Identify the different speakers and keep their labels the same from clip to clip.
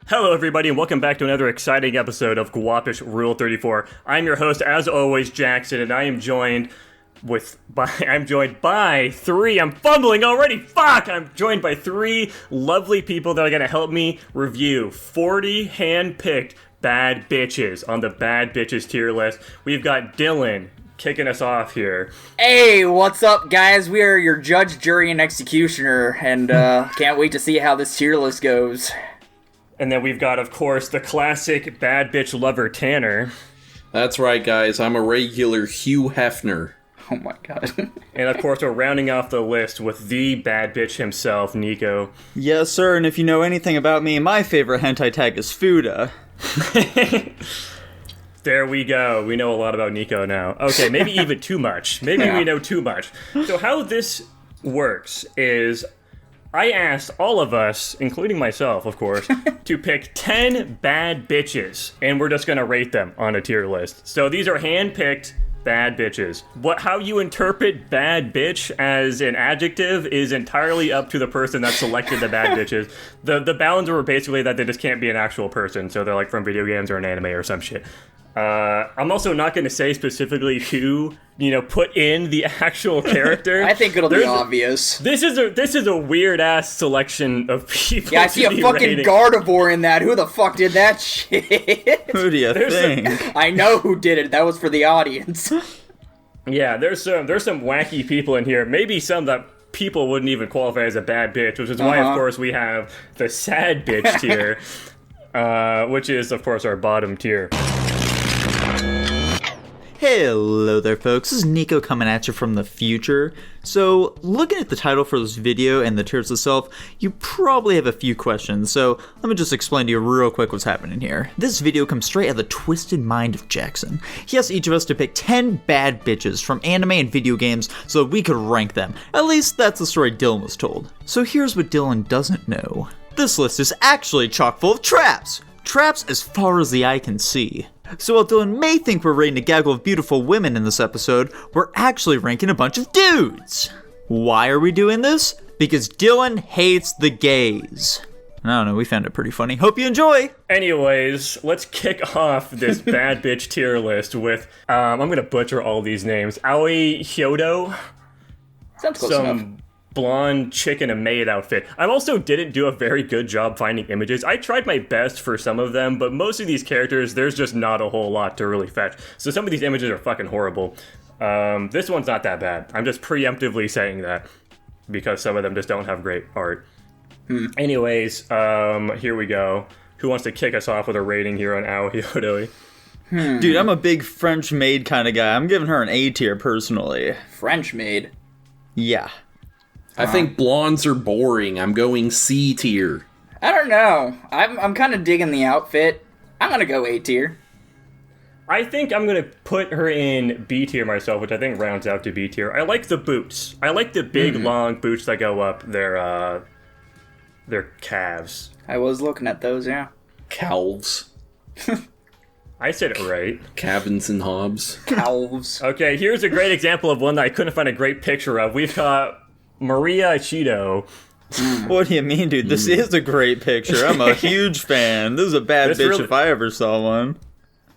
Speaker 1: Hello everybody and welcome back to another exciting episode of Guapish Rule 34. I'm your host as always, Jackson, and I am joined by three, I'm fumbling already, I'm joined by three lovely people that are going to help me review 40 hand-picked bad bitches on the bad bitches tier list. We've got Dylan kicking us off here.
Speaker 2: Hey, what's up, guys? We are your judge, jury, and executioner, and can't wait to see how this tier list goes.
Speaker 1: And then we've got, of course, the classic bad bitch lover, Tanner.
Speaker 3: That's right, guys. I'm a regular Hugh Hefner.
Speaker 2: Oh my god.
Speaker 1: And of course, we're rounding off the list with the bad bitch himself, Nico.
Speaker 4: Yes, sir, and if you know anything about me, my favorite hentai tag is Fuda.
Speaker 1: There we go. We know a lot about Nico now. Okay, maybe even too much. Maybe we know too much. So how this works is I asked all of us, including myself, of course, to pick 10 bad bitches, and we're just going to rate them on a tier list. So these are hand-picked bad bitches. How you interpret bad bitch as an adjective is entirely up to the person that selected the bad bitches. The bounds were basically that they just can't be an actual person, so they're like from video games or an anime or some shit. I'm also not going to say specifically who, put in the actual character.
Speaker 2: I think it'll be obvious.
Speaker 1: This is a weird ass selection of people.
Speaker 2: Yeah, I see a fucking Gardevoir in that. Who the fuck did that shit?
Speaker 4: Who do you think?
Speaker 2: I know who did it. That was for the audience.
Speaker 1: Yeah, there's some wacky people in here. Maybe some that people wouldn't even qualify as a bad bitch, which is why, of course, we have the sad bitch tier, which is, of course, our bottom tier.
Speaker 4: Hello there, folks. This is Nico coming at you from the future. So, looking at the title for this video and the tiers itself, you probably have a few questions, so let me just explain to you real quick what's happening here. This video comes straight out of the twisted mind of Jackson. He asked each of us to pick 10 bad bitches from anime and video games so that we could rank them. At least that's the story Dylan was told. So here's what Dylan doesn't know. This list is actually chock full of traps! Traps as far as the eye can see. So while Dylan may think we're rating a gaggle of beautiful women in this episode, we're actually ranking a bunch of dudes! Why are we doing this? Because Dylan hates the gays. I don't know, we found it pretty funny. Hope you enjoy!
Speaker 1: Anyways, let's kick off this bad bitch tier list with, I'm gonna butcher all these names. Aoi Hyodo.
Speaker 2: Sounds close enough.
Speaker 1: Blonde chick in a maid outfit. I also didn't do a very good job finding images. I tried my best for some of them, but most of these characters, there's just not a whole lot to really fetch. So some of these images are fucking horrible. This one's not that bad. I'm just preemptively saying that because some of them just don't have great art. Anyways, here we go. Who wants to kick us off with a rating here on Aoi Hyodo?
Speaker 4: Dude, I'm a big French maid kind of guy. I'm giving her an A tier personally.
Speaker 2: French maid?
Speaker 4: Yeah.
Speaker 3: I think blondes are boring. I'm going C tier.
Speaker 2: I don't know. I'm kind of digging the outfit. I'm gonna go A tier.
Speaker 1: I think I'm gonna put her in B tier myself, which I think rounds out to B tier. I like the boots. I like the big, long boots that go up their calves.
Speaker 2: I was looking at those, yeah.
Speaker 3: Calves.
Speaker 1: I said it right.
Speaker 3: Calvins and Hobbes.
Speaker 2: Calves.
Speaker 1: Okay, here's a great example of one that I couldn't find a great picture of. We've got Maria Chido.
Speaker 4: What do you mean, dude? This is a great picture. I'm a huge fan. This is a bad bitch
Speaker 1: really...
Speaker 4: if I ever saw one.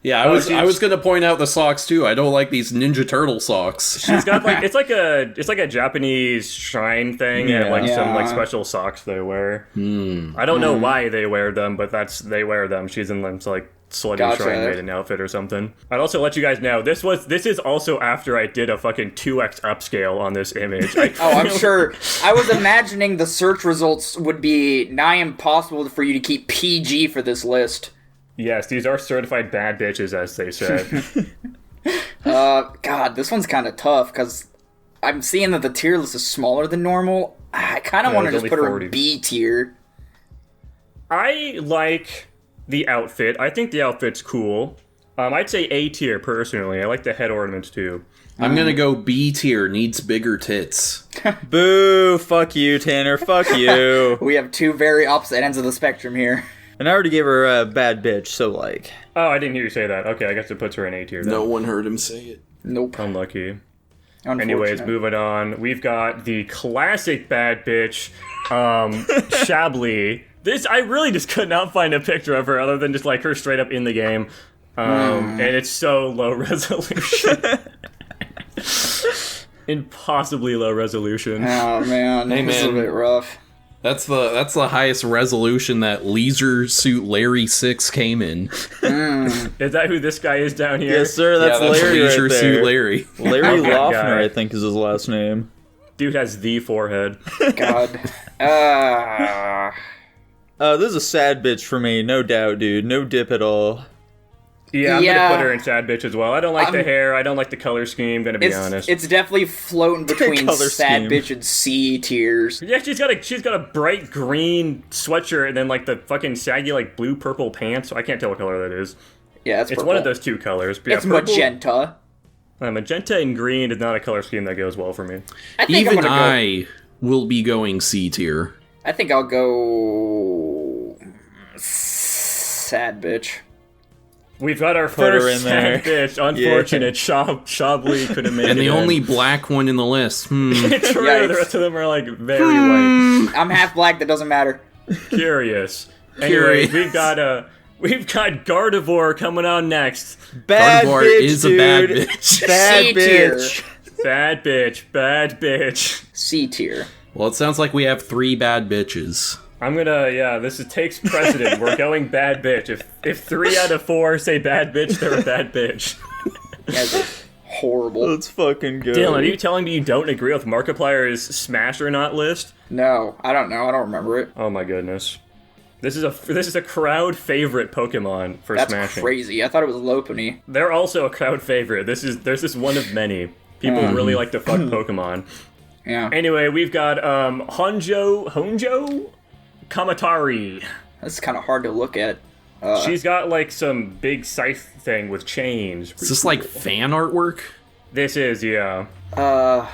Speaker 3: Yeah, I was gonna point out the socks too. I don't like these Ninja Turtle socks.
Speaker 1: She's got it's like a Japanese shrine thing and some special socks they wear. I don't know why they wear them, but they wear them. She's in them like slutty shrine maiden outfit or something. I'd also let you guys know this is also after I did a fucking 2x upscale on this image.
Speaker 2: I'm sure. I was imagining the search results would be nigh impossible for you to keep PG for this list.
Speaker 1: Yes, these are certified bad bitches, as they said.
Speaker 2: God, this one's kind of tough because I'm seeing that the tier list is smaller than normal. I kind of want to just put her in B tier.
Speaker 1: I like the outfit. I think the outfit's cool. I'd say A tier personally. I like the head ornaments too.
Speaker 3: I'm gonna go B tier. Needs bigger tits.
Speaker 4: Boo! Fuck you, Tanner. Fuck you.
Speaker 2: We have two very opposite ends of the spectrum here.
Speaker 4: And I already gave her a bad bitch, so like...
Speaker 1: Oh, I didn't hear you say that. Okay, I guess it puts her in A tier then.
Speaker 3: No one heard him say it.
Speaker 2: Nope.
Speaker 1: Unlucky. Anyways, moving on. We've got the classic bad bitch, Chablis, I really just could not find a picture of her other than just like her straight up in the game. And it's so low resolution. Impossibly low resolution.
Speaker 2: Oh man,
Speaker 3: Hey,
Speaker 2: this is a
Speaker 3: man.
Speaker 2: bit rough.
Speaker 3: That's the highest resolution that Leisure Suit Larry 6 came in.
Speaker 1: Is that who this guy is down here?
Speaker 4: Yes, sir. That's
Speaker 3: Yeah,
Speaker 4: Larry
Speaker 3: Leisure
Speaker 4: right there.
Speaker 3: Suit Larry.
Speaker 4: Larry
Speaker 1: Okay,
Speaker 4: Loeffner,
Speaker 1: guy.
Speaker 4: I think, is his last name.
Speaker 1: Dude has the forehead.
Speaker 2: God.
Speaker 4: This is a sad bitch for me, no doubt, dude. No dip at all.
Speaker 1: Yeah, I'm
Speaker 2: Yeah.
Speaker 1: gonna put her in sad bitch as well. I don't like the hair. I don't like the color scheme. Gonna be honest.
Speaker 2: It's definitely floating between
Speaker 4: Color
Speaker 2: sad
Speaker 4: scheme.
Speaker 2: bitch and C tiers.
Speaker 1: Yeah, she's got a bright green sweatshirt and then like the fucking saggy like blue purple pants. I can't tell what color that is.
Speaker 2: Yeah, it's
Speaker 1: It's
Speaker 2: purple.
Speaker 1: one of those two colors. But yeah,
Speaker 2: It's
Speaker 1: purple-
Speaker 2: magenta.
Speaker 1: Magenta and green is not a color scheme that goes well for me.
Speaker 2: I think
Speaker 3: Even
Speaker 2: I'm gonna
Speaker 3: I will be going C tier.
Speaker 2: I think I'll go sad bitch.
Speaker 1: We've got our
Speaker 4: Put her
Speaker 1: first
Speaker 4: in there.
Speaker 1: sad bitch. Unfortunate. Shabli couldn't make
Speaker 3: And
Speaker 1: it
Speaker 3: the
Speaker 1: in.
Speaker 3: only black one in the list.
Speaker 1: True,
Speaker 2: Yikes.
Speaker 1: the rest of them are like very white.
Speaker 2: I'm half black. That doesn't matter.
Speaker 1: Curious. Anyway,
Speaker 3: Curious.
Speaker 1: we've got Gardevoir coming on next.
Speaker 4: Bad
Speaker 3: Gardevoir
Speaker 4: bitch,
Speaker 3: is
Speaker 4: dude.
Speaker 3: a bad bitch.
Speaker 4: Bad
Speaker 2: C tier.
Speaker 4: bitch.
Speaker 1: Bad bitch. Bad bitch.
Speaker 2: C tier.
Speaker 3: Well, it sounds like we have 3 bad bitches.
Speaker 1: I'm gonna, takes precedent. We're going bad bitch. If 3 out of 4 say bad bitch, they're a bad bitch.
Speaker 2: You guys are horrible.
Speaker 4: Let's fucking go.
Speaker 1: Dylan, are you telling me you don't agree with Markiplier's smash or not list?
Speaker 2: No, I don't know. I don't remember it.
Speaker 1: Oh my goodness. This is a crowd favorite Pokemon for
Speaker 2: That's
Speaker 1: smashing.
Speaker 2: crazy. I thought it was Lopunny.
Speaker 1: They're also a crowd favorite. There's this one of many. People really like to fuck Pokemon.
Speaker 2: Yeah.
Speaker 1: Anyway, we've got Honjo Kamatari.
Speaker 2: That's kind of hard to look at.
Speaker 1: She's got like some big scythe thing with chains.
Speaker 3: Is this like fan artwork?
Speaker 1: This is, yeah.
Speaker 2: Uh,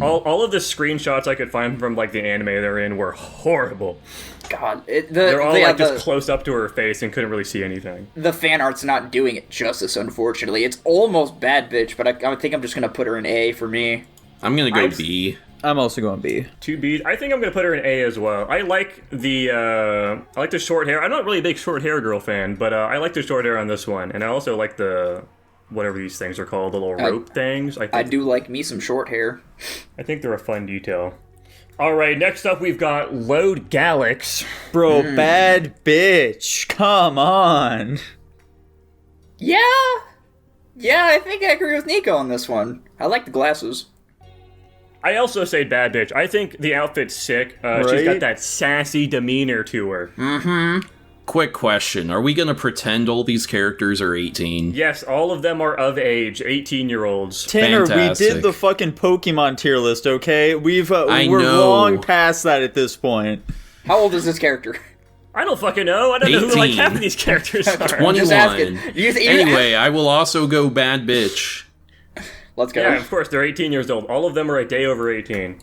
Speaker 1: All of the screenshots I could find from like the anime they're in were horrible.
Speaker 2: God.
Speaker 1: They're all like just close up to her face and couldn't really see anything.
Speaker 2: The fan art's not doing it justice, unfortunately. It's almost bad bitch, but I think I'm just going to put her in A for me.
Speaker 3: I'm gonna go
Speaker 1: I've-
Speaker 3: B.
Speaker 4: I'm also going B.
Speaker 1: 2B. I think I'm gonna put her in A as well. I like the short hair. I'm not really a big short hair girl fan, but I like the short hair on this one, and I also like the whatever these things are called, the little rope things.
Speaker 2: I do like me some short hair.
Speaker 1: I think they're a fun detail. All right, next up we've got Load Galax.
Speaker 4: Bro, bad bitch. Come on.
Speaker 2: Yeah! Yeah, I think I agree with Nico on this one. I like the glasses.
Speaker 1: I also say bad bitch. I think the outfit's sick. She's
Speaker 4: Right?
Speaker 1: got that sassy demeanor to her.
Speaker 3: Quick question. Are we gonna pretend all these characters are 18?
Speaker 1: Yes, all of them are of age, 18-year-olds.
Speaker 4: Tanner, we
Speaker 3: Fantastic.
Speaker 4: did the fucking Pokemon tier list, okay? We're
Speaker 3: know.
Speaker 4: long past that at this point.
Speaker 2: How old is this character?
Speaker 1: I don't fucking know. I don't know who like
Speaker 3: 18.
Speaker 1: half of these characters are.
Speaker 3: 21.
Speaker 2: Just asking.
Speaker 3: Anyway, I will also go bad bitch.
Speaker 2: Let's go.
Speaker 1: Yeah, of course, they're 18 years old. All of them are a day over 18.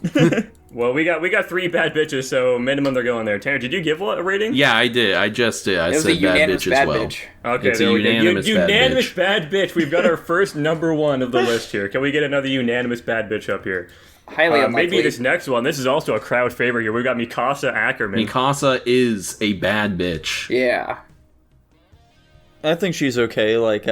Speaker 1: Well, we got 3 bad bitches, so minimum they're going there. Tanner, did you give what a rating?
Speaker 3: Yeah, I did. I just did. I
Speaker 2: It was a
Speaker 3: said bad
Speaker 2: unanimous
Speaker 3: bitch
Speaker 2: bad
Speaker 3: as well.
Speaker 2: bitch.
Speaker 1: Okay,
Speaker 3: It's a
Speaker 1: there we go.
Speaker 3: unanimous bad
Speaker 1: Unanimous
Speaker 3: bitch.
Speaker 1: bad bitch. We've got our first number 1 of the list here. Can we get another unanimous bad bitch up here?
Speaker 2: Highly unlikely.
Speaker 1: Maybe this next one. This is also a crowd favorite here. We've got Mikasa Ackerman.
Speaker 3: Mikasa is a bad bitch.
Speaker 2: Yeah.
Speaker 4: I think she's okay, like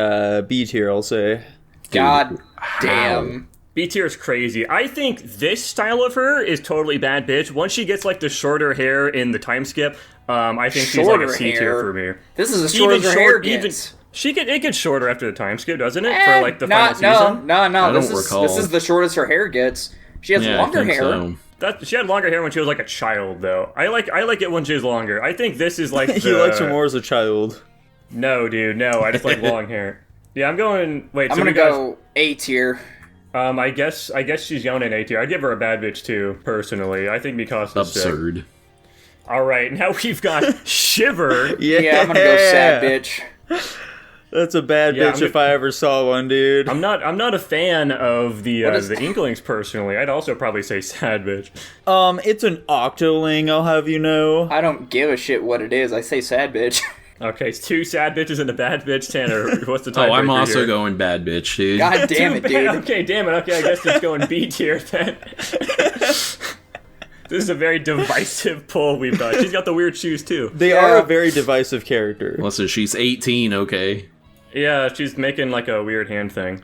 Speaker 4: B tier, I'll say.
Speaker 2: God damn.
Speaker 1: B tier is crazy. I think this style of her is totally bad bitch. Once she gets like the shorter hair in the time skip, I think she's like
Speaker 2: Shorter
Speaker 1: a C tier
Speaker 2: hair?
Speaker 1: for me.
Speaker 2: This is as short as her hair
Speaker 1: even
Speaker 2: gets.
Speaker 1: it gets shorter after the time skip, doesn't it? For like the final
Speaker 2: No.
Speaker 1: season.
Speaker 2: No. This
Speaker 3: don't
Speaker 2: is
Speaker 3: recall.
Speaker 2: this is the shortest her hair gets. She has
Speaker 3: Yeah,
Speaker 2: longer
Speaker 3: I think
Speaker 2: hair.
Speaker 3: so.
Speaker 1: She had longer hair when she was like a child, though. I like it when she's longer. I think this is like the...
Speaker 4: He likes her more as a child.
Speaker 1: No, dude, no. I just like long hair. Yeah, I'm going. Wait,
Speaker 2: I'm
Speaker 1: so
Speaker 2: gonna
Speaker 1: we got.
Speaker 2: go A tier.
Speaker 1: I guess she's going in A tier. I'd give her a bad bitch too, personally. I think Mikasa's sick.
Speaker 3: Absurd.
Speaker 1: All right, now we've got Shiver.
Speaker 2: Yeah, I'm gonna go sad bitch.
Speaker 4: That's a bad
Speaker 1: Yeah,
Speaker 4: bitch if I ever saw one, dude.
Speaker 1: I'm not a fan of the
Speaker 2: What is-
Speaker 1: the Inklings personally. I'd also probably say sad bitch.
Speaker 4: It's an Octoling, I'll have you know.
Speaker 2: I don't give a shit what it is. I say sad bitch.
Speaker 1: Okay, it's 2 sad bitches and a bad bitch. Tanner, what's the
Speaker 3: Oh, I'm
Speaker 1: tiebreaker
Speaker 3: also
Speaker 1: here?
Speaker 3: going bad bitch, dude.
Speaker 2: God damn it,
Speaker 1: Too
Speaker 2: dude.
Speaker 1: bad. Okay, damn it. Okay, I guess it's going B tier then. This is a very divisive poll we've got. She's got the weird shoes, too.
Speaker 4: They are a very divisive character.
Speaker 3: Listen, she's 18, okay?
Speaker 1: Yeah, she's making like a weird hand thing.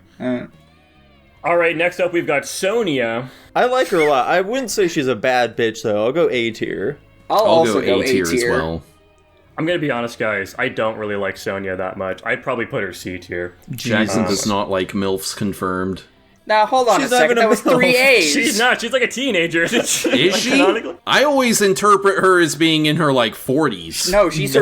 Speaker 1: Alright, next up we've got Sonya.
Speaker 4: I like her a lot. I wouldn't say she's a bad bitch, though. I'll go A tier.
Speaker 2: I'll also go A tier
Speaker 3: as well.
Speaker 1: I'm gonna be honest, guys. I don't really like Sonya that much. I'd probably put her C tier.
Speaker 3: Jackson does not like MILFs confirmed.
Speaker 2: Now, hold on a second. That was 3 A's.
Speaker 1: She's not. She's like a teenager. Is
Speaker 3: she? I always interpret her as being in her, 40s.
Speaker 2: No, she's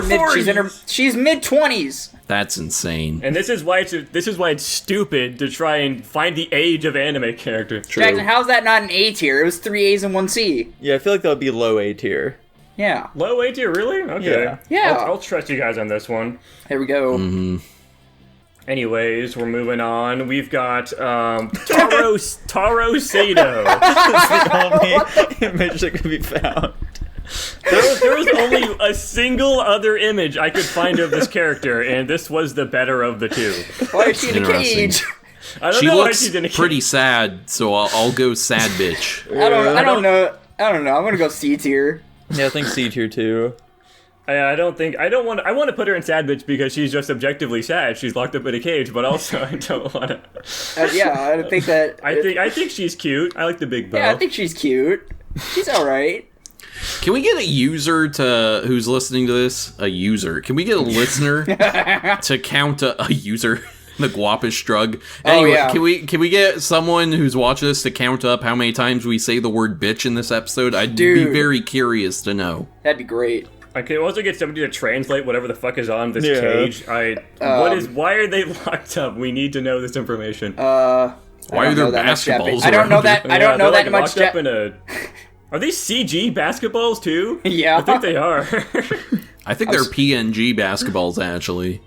Speaker 2: she's mid-20s.
Speaker 3: That's insane.
Speaker 1: And this is why it's stupid to try and find the age of anime character.
Speaker 3: True.
Speaker 2: Jackson, how's that not an A tier? It was 3 A's and 1 C.
Speaker 4: Yeah, I feel like that would be low A tier.
Speaker 2: Yeah.
Speaker 1: Low A tier, really? Okay.
Speaker 2: Yeah.
Speaker 1: I'll trust you guys on this one.
Speaker 2: There we go.
Speaker 3: Mm-hmm.
Speaker 1: Anyways, we're moving on. We've got Taro Sato.
Speaker 4: That's the only image that could be found.
Speaker 1: There was only a single other image I could find of this character, and this was the better of the two.
Speaker 2: Why is she in a cage?
Speaker 1: I don't
Speaker 3: she
Speaker 1: know why
Speaker 3: looks
Speaker 1: she's in a cage.
Speaker 3: pretty sad, so I'll go sad bitch.
Speaker 2: I don't know. I'm gonna go C tier.
Speaker 4: Yeah, I think C tier too.
Speaker 1: I want to put her in sad bitch because she's just objectively sad. She's locked up in a cage, but also I don't want to.
Speaker 2: I think that.
Speaker 1: I think she's cute. I like the big bow.
Speaker 2: Yeah, I think she's cute. She's all right.
Speaker 3: Can we get a user who's listening to this? A user. Can we get a listener to count a user? The Guapish drug. Anyway, can we get someone who's watching this to count up how many times we say the word bitch in this episode? I'd be very curious to know.
Speaker 2: That'd be great.
Speaker 1: I can also get somebody to translate whatever the fuck is on this cage. Why are they locked up? We need to know this information.
Speaker 3: Why are there basketballs?
Speaker 2: I don't know that. I don't know that much.
Speaker 1: Are these CG basketballs too?
Speaker 2: Yeah,
Speaker 1: I think they are.
Speaker 3: I think they're PNG basketballs actually.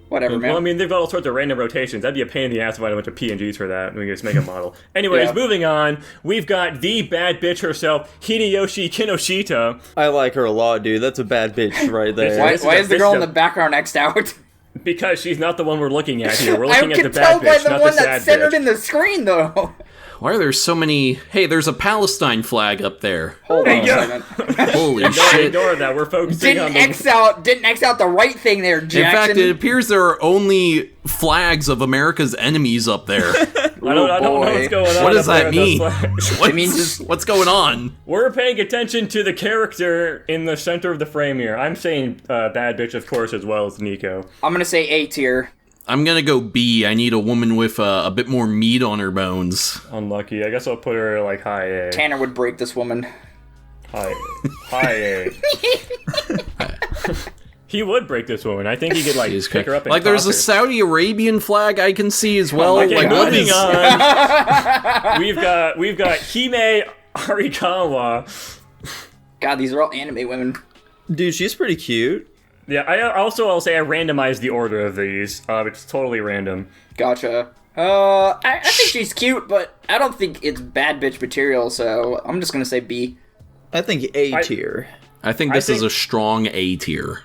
Speaker 2: Whatever, man.
Speaker 1: Well, I mean, they've got all sorts of random rotations. That'd be a pain in the ass if I had a bunch of PNGs for that. We can just make a model. Anyways, moving on. We've got the bad bitch herself, Hideyoshi Kinoshita.
Speaker 4: I like her a lot, dude. That's a bad bitch right there.
Speaker 2: Why is the girl in the background X'd out?
Speaker 1: Because she's not the one we're looking at here. We're looking at the bad bitch,
Speaker 2: I can tell by the
Speaker 1: not
Speaker 2: one
Speaker 1: the
Speaker 2: that's
Speaker 1: sad
Speaker 2: centered
Speaker 1: bitch.
Speaker 2: in the screen, though.
Speaker 3: Why are there so many? Hey, there's a Palestine flag up there.
Speaker 2: Hold on a second.
Speaker 3: Holy shit.
Speaker 1: Ignore that. We're focusing on the...
Speaker 2: Didn't X out the right thing there, Jackson.
Speaker 3: In fact, it appears there are only flags of America's enemies up there.
Speaker 1: I don't know what's going on.
Speaker 3: What does that mean?
Speaker 2: What's
Speaker 3: going on?
Speaker 1: We're paying attention to the character in the center of the frame here. I'm saying bad bitch, of course, as well as Nico.
Speaker 2: I'm going to say A tier.
Speaker 3: I'm gonna go B. I need a woman with a bit more meat on her bones.
Speaker 1: Unlucky. I guess I'll put her like high A.
Speaker 2: Tanner would break this woman.
Speaker 1: High A. He would break this woman. I think he could pick her up and
Speaker 3: there's
Speaker 1: toss
Speaker 3: a Saudi Arabian flag I can see as well.
Speaker 1: Okay, moving on. We've got Hime Arikawa.
Speaker 2: God, these are all anime women.
Speaker 4: Dude, she's pretty cute.
Speaker 1: Yeah, I'll say I randomized the order of these. It's totally random.
Speaker 2: Gotcha. I think she's cute, but I don't think it's bad bitch material, so I'm just gonna say B.
Speaker 4: I think A tier.
Speaker 3: I think this is a strong A tier.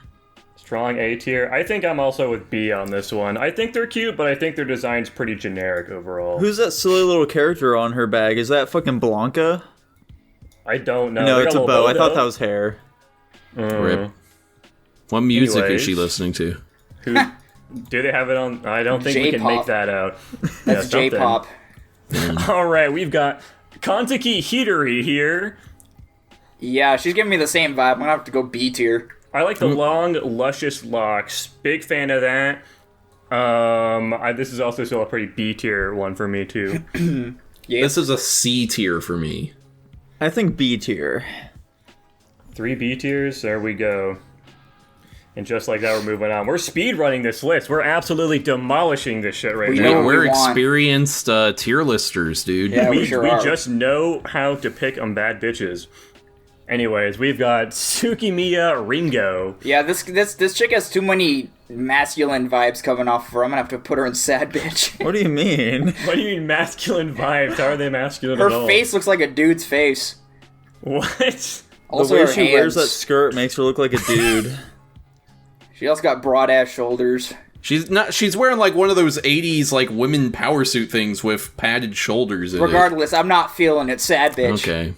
Speaker 1: Strong A tier. I think I'm also with B on this one. I think they're cute, but I think their design's pretty generic overall.
Speaker 4: Who's that silly little character on her bag? Is that fucking Blanca?
Speaker 1: I don't know.
Speaker 4: No, it's a bow. I thought that was hair.
Speaker 3: Rip. What music is she listening to?
Speaker 1: Do they have it on? I don't think we can make that out.
Speaker 2: That's J-pop.
Speaker 1: All right, we've got Kanzaki Hidori here.
Speaker 2: Yeah, she's giving me the same vibe. I'm gonna have to go B tier.
Speaker 1: I like the long, luscious locks. Big fan of that. This is also still a pretty B tier one for me too.
Speaker 2: Yeah.
Speaker 3: This is a C tier for me.
Speaker 4: I think B tier.
Speaker 1: 3 B tiers. There we go. And just like that, we're moving on. We're speed running this list. We're absolutely demolishing this shit right now.
Speaker 3: We're experienced tier listers, dude.
Speaker 2: Yeah, we
Speaker 1: just know how to pick on bad bitches. Anyways, we've got Tsukimiya Ringo.
Speaker 2: Yeah, this chick has too many masculine vibes coming off of her. I'm gonna have to put her in sad bitch.
Speaker 4: What do you mean?
Speaker 1: What do you mean masculine vibes? How are they masculine
Speaker 2: her
Speaker 1: at all?
Speaker 2: Her face looks like a dude's face.
Speaker 1: What?
Speaker 2: Also,
Speaker 4: the way she wears that skirt makes her look like a dude.
Speaker 2: She also got broad ass shoulders.
Speaker 3: She's wearing like one of those 80s like women power suit things with padded shoulders.
Speaker 2: Regardless, I'm not feeling it, sad bitch.
Speaker 3: Okay.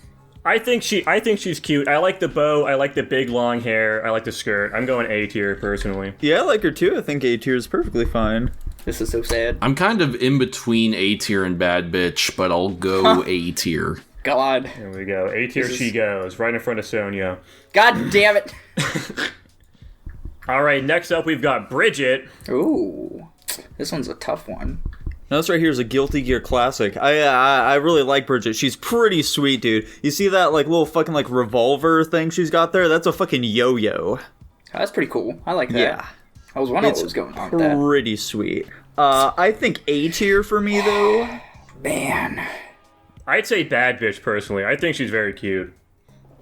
Speaker 1: I think she's cute. I like the bow. I like the big long hair. I like the skirt. I'm going A tier personally.
Speaker 4: Yeah, I like her too. I think A tier is perfectly fine.
Speaker 2: This is so sad.
Speaker 3: I'm kind of in between A tier and bad bitch, but I'll go A tier.
Speaker 2: God.
Speaker 1: There we go. A tier she goes, right in front of Sonia.
Speaker 2: God damn it.
Speaker 1: All right, next up we've got Bridget.
Speaker 2: Ooh, this one's a tough one.
Speaker 4: Now this right here is a Guilty Gear classic. I really like Bridget. She's pretty sweet, dude. You see that like little fucking like revolver thing she's got there? That's a fucking yo-yo.
Speaker 2: Oh, that's pretty cool. I like that.
Speaker 4: Yeah.
Speaker 2: I was wondering what was going on with that.
Speaker 4: Pretty sweet. I think A tier for me though.
Speaker 2: Man.
Speaker 1: I'd say bad bitch personally. I think she's very cute.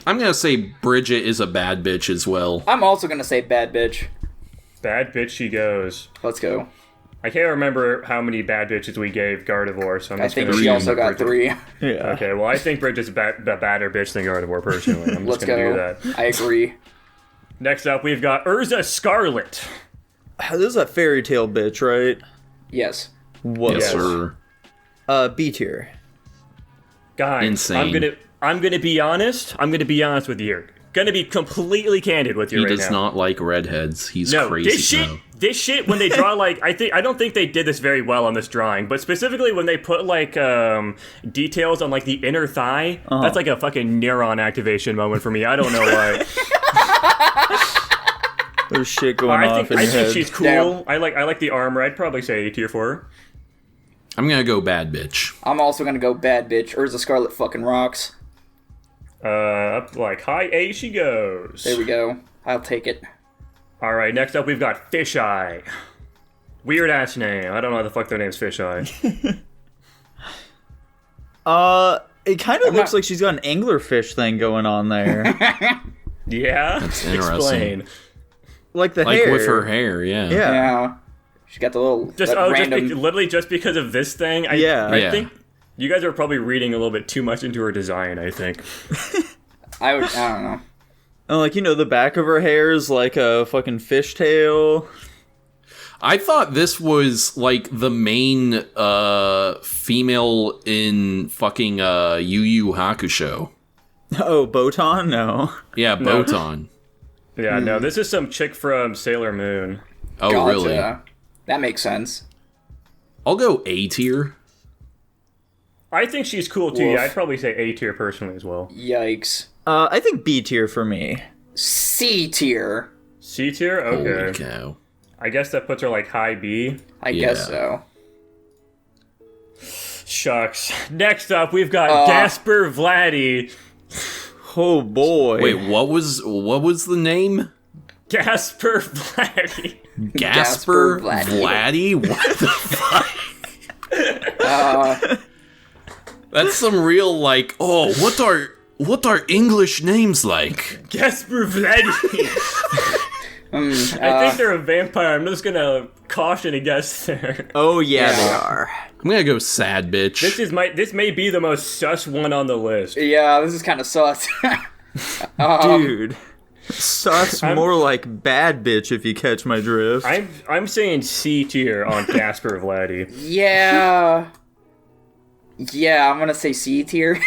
Speaker 3: I'm gonna say Bridget is a bad bitch as well.
Speaker 2: I'm also gonna say bad bitch.
Speaker 1: Bad bitch she goes.
Speaker 2: Let's go.
Speaker 1: I can't remember how many bad bitches we gave Gardevoir, so I'm
Speaker 2: I
Speaker 1: just
Speaker 2: think
Speaker 1: gonna
Speaker 2: she also got 3.
Speaker 4: Yeah.
Speaker 1: Okay, well I think Bridget's a badder bitch than Gardevoir personally. I'm just
Speaker 2: Let's
Speaker 1: gonna
Speaker 2: go.
Speaker 1: do that.
Speaker 2: I agree.
Speaker 1: Next up we've got Urza Scarlet.
Speaker 4: This is a fairy tale bitch, right?
Speaker 2: Yes.
Speaker 4: What?
Speaker 3: Yes, sir.
Speaker 4: B tier.
Speaker 1: Guys,
Speaker 3: Insane.
Speaker 1: I'm gonna be honest. I'm gonna be honest with you. Gonna be completely candid with you
Speaker 3: He
Speaker 1: right now.
Speaker 3: does not like redheads. He's
Speaker 1: No,
Speaker 3: crazy.
Speaker 1: this shit when they draw like I don't think they did this very well on this drawing, but specifically when they put like details on like the inner thigh, that's like a fucking neuron activation moment for me. I don't know why.
Speaker 4: There's shit going off in
Speaker 1: I
Speaker 4: your
Speaker 1: think
Speaker 4: head.
Speaker 1: she's cool.
Speaker 2: Damn.
Speaker 1: I like the armor. I'd probably say A tier for her.
Speaker 3: I'm gonna go bad bitch.
Speaker 2: I'm also gonna go bad bitch. Urza Scarlet fucking rocks.
Speaker 1: Up like high A she goes.
Speaker 2: There we go. I'll take it.
Speaker 1: All right, next up we've got Fisheye. Weird ass name. I don't know why the fuck their name's Fisheye.
Speaker 4: It kind of looks like she's got an anglerfish thing going on there.
Speaker 1: Yeah,
Speaker 3: That's interesting.
Speaker 1: Explain.
Speaker 4: Like the
Speaker 3: Like
Speaker 4: hair.
Speaker 3: with her hair, yeah.
Speaker 4: Yeah.
Speaker 2: Yeah. She got the little random.
Speaker 1: Literally just because of this thing. I
Speaker 3: Yeah.
Speaker 1: think you guys are probably reading a little bit too much into her design. I think.
Speaker 2: I don't know.
Speaker 4: And like, you know, the back of her hair is like a fucking fishtail.
Speaker 3: I thought this was like the main female in fucking Yu Yu Hakusho.
Speaker 4: Oh, Botan? No.
Speaker 3: Yeah, Botan.
Speaker 1: Yeah, no, this is some chick from Sailor Moon.
Speaker 3: Oh,
Speaker 2: Gotcha.
Speaker 3: really?
Speaker 2: That makes sense.
Speaker 3: I'll go A tier.
Speaker 1: I think she's cool too.
Speaker 2: Woof.
Speaker 1: Yeah, I'd probably say A tier personally as well.
Speaker 2: Yikes.
Speaker 4: I think B tier for me.
Speaker 2: C tier.
Speaker 1: C tier?
Speaker 3: Holy
Speaker 1: Okay.
Speaker 3: cow.
Speaker 1: I guess that puts her like high B.
Speaker 2: I
Speaker 3: Yeah.
Speaker 2: guess so.
Speaker 1: Shucks. Next up, we've got Gasper Vladdy.
Speaker 4: Oh boy.
Speaker 3: Wait, what was the name?
Speaker 1: Gasper Vladdy.
Speaker 3: Gasper
Speaker 2: Vladdy.
Speaker 3: Vladdy? What the fuck? That's some real like, oh, what are English names like?
Speaker 1: Gasper Vladdy. I think they're a vampire. I'm just gonna caution a guess there.
Speaker 4: Oh yeah, they are.
Speaker 3: I'm gonna go sad bitch.
Speaker 1: This may be the most sus one on the list.
Speaker 2: Yeah, this is kind of sus.
Speaker 4: Dude. Sus more like bad bitch if you catch my drift.
Speaker 1: I'm saying C tier on Gasper Vladdy.
Speaker 2: Yeah. Yeah, I'm gonna say C tier.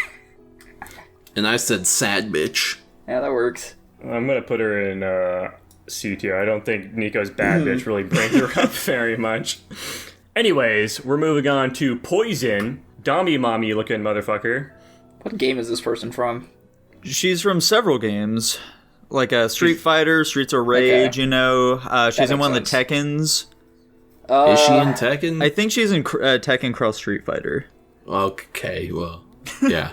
Speaker 3: And I said sad bitch.
Speaker 2: Yeah, that works.
Speaker 1: I'm gonna put her in C tier. I don't think Nico's bad bitch really brings her up very much. Anyways, we're moving on to Poison. Dommy mommy looking motherfucker.
Speaker 2: What game is this person from?
Speaker 4: She's from several games. Like Street Fighter, Streets of Rage,
Speaker 2: Okay.
Speaker 4: you know. She's in
Speaker 2: makes
Speaker 4: one of the
Speaker 2: sense.
Speaker 4: Tekkens.
Speaker 3: Is she in Tekken?
Speaker 4: I think she's in Tekken Cross Street Fighter.
Speaker 3: Okay, well, yeah.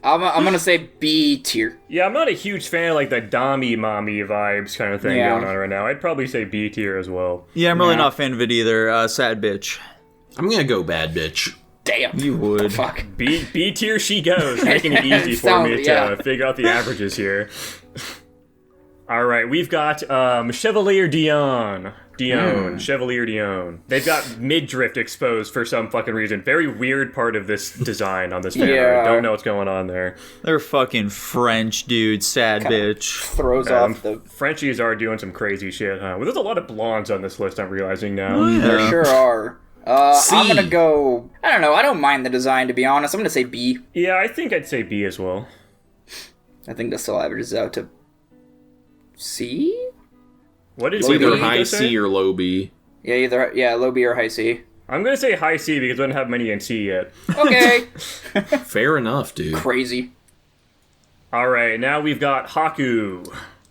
Speaker 2: I'm gonna say B tier.
Speaker 1: Yeah, I'm not a huge fan of like the Dommy mommy vibes kind of thing
Speaker 2: Yeah.
Speaker 1: going on right now. I'd probably say B tier as well.
Speaker 4: Yeah, I'm really
Speaker 2: Yeah.
Speaker 4: not a fan of it either. Sad bitch.
Speaker 3: I'm gonna go bad bitch.
Speaker 2: Damn.
Speaker 4: You would.
Speaker 2: Fuck.
Speaker 1: B tier she goes, making it easy for me to figure out the averages here. All right, we've got Chevalier Dion. Chevalier Dion. They've got midriff exposed for some fucking reason. Very weird part of this design on this fan art. Don't know what's going on there.
Speaker 4: They're fucking French, dude. Sad bitch.
Speaker 2: Throws off the.
Speaker 1: Frenchies are doing some crazy shit, huh? Well, there's a lot of blondes on this list, I'm realizing now.
Speaker 2: There sure are.
Speaker 3: C.
Speaker 2: I'm gonna go. I don't know. I don't mind the design, to be honest. I'm gonna say B.
Speaker 1: Yeah, I think I'd say B as well.
Speaker 2: I think this still averages out to C?
Speaker 1: What did
Speaker 3: it's either high C or low B.
Speaker 2: Yeah, low B or high C.
Speaker 1: I'm going to say high C because we don't have many in C yet.
Speaker 2: Okay.
Speaker 3: Fair enough, dude.
Speaker 2: Crazy.
Speaker 1: All right, now we've got Haku.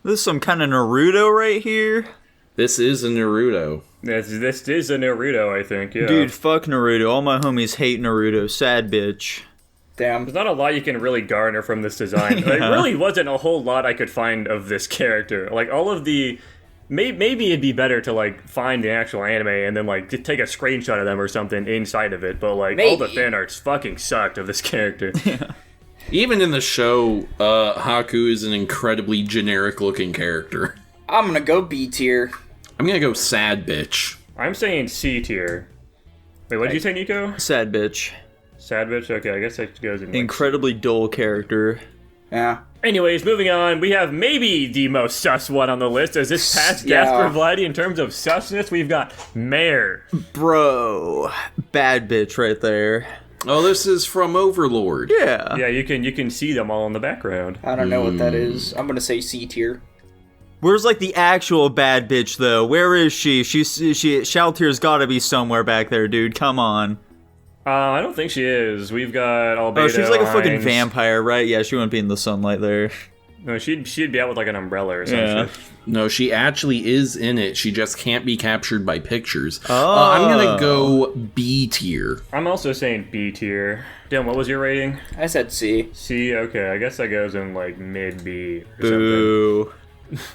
Speaker 4: This is some kind of Naruto right here.
Speaker 3: This is a Naruto.
Speaker 1: This is a Naruto, I think, yeah.
Speaker 4: Dude, fuck Naruto. All my homies hate Naruto. Sad bitch.
Speaker 2: Damn.
Speaker 1: There's not a lot you can really garner from this design. There really wasn't a whole lot I could find of this character. Like, all of the... Maybe it'd be better to, like, find the actual anime and then, like, take a screenshot of them or something inside of it. But, like, all the fan arts fucking sucked of this character.
Speaker 4: Yeah.
Speaker 3: Even in the show, Haku is an incredibly generic-looking character.
Speaker 2: I'm gonna go B tier.
Speaker 3: I'm gonna go sad bitch.
Speaker 1: I'm saying C tier. Wait, what did you say, Nico?
Speaker 4: Sad bitch.
Speaker 1: Sad bitch? Okay, I guess that goes in...
Speaker 4: Incredibly dull character.
Speaker 2: Yeah.
Speaker 1: Anyways, moving on, we have maybe the most sus one on the list. As this past Gasper Vladdy, in terms of susness, we've got Mare.
Speaker 4: Bro. Bad bitch right there.
Speaker 3: Oh, this is from Overlord.
Speaker 4: Yeah.
Speaker 1: Yeah, you can see them all in the background.
Speaker 2: I don't know what that is. I'm gonna say C tier.
Speaker 4: Where's, like, the actual bad bitch, though? Where is she? Shaltier's gotta be somewhere back there, dude. Come on.
Speaker 1: I don't think she is. We've got Albedo.
Speaker 4: Oh, she's like a fucking
Speaker 1: Hines.
Speaker 4: vampire, right? Yeah, she wouldn't be in the sunlight there.
Speaker 1: No, she'd be out with like an umbrella or something.
Speaker 4: Yeah.
Speaker 3: No, she actually is in it. She just can't be captured by pictures.
Speaker 4: Oh.
Speaker 3: I'm gonna go B tier.
Speaker 1: I'm also saying B tier. Dylan, what was your rating?
Speaker 2: I said C.
Speaker 1: C? Okay, I guess that goes in like mid B or
Speaker 4: Boo.
Speaker 1: something.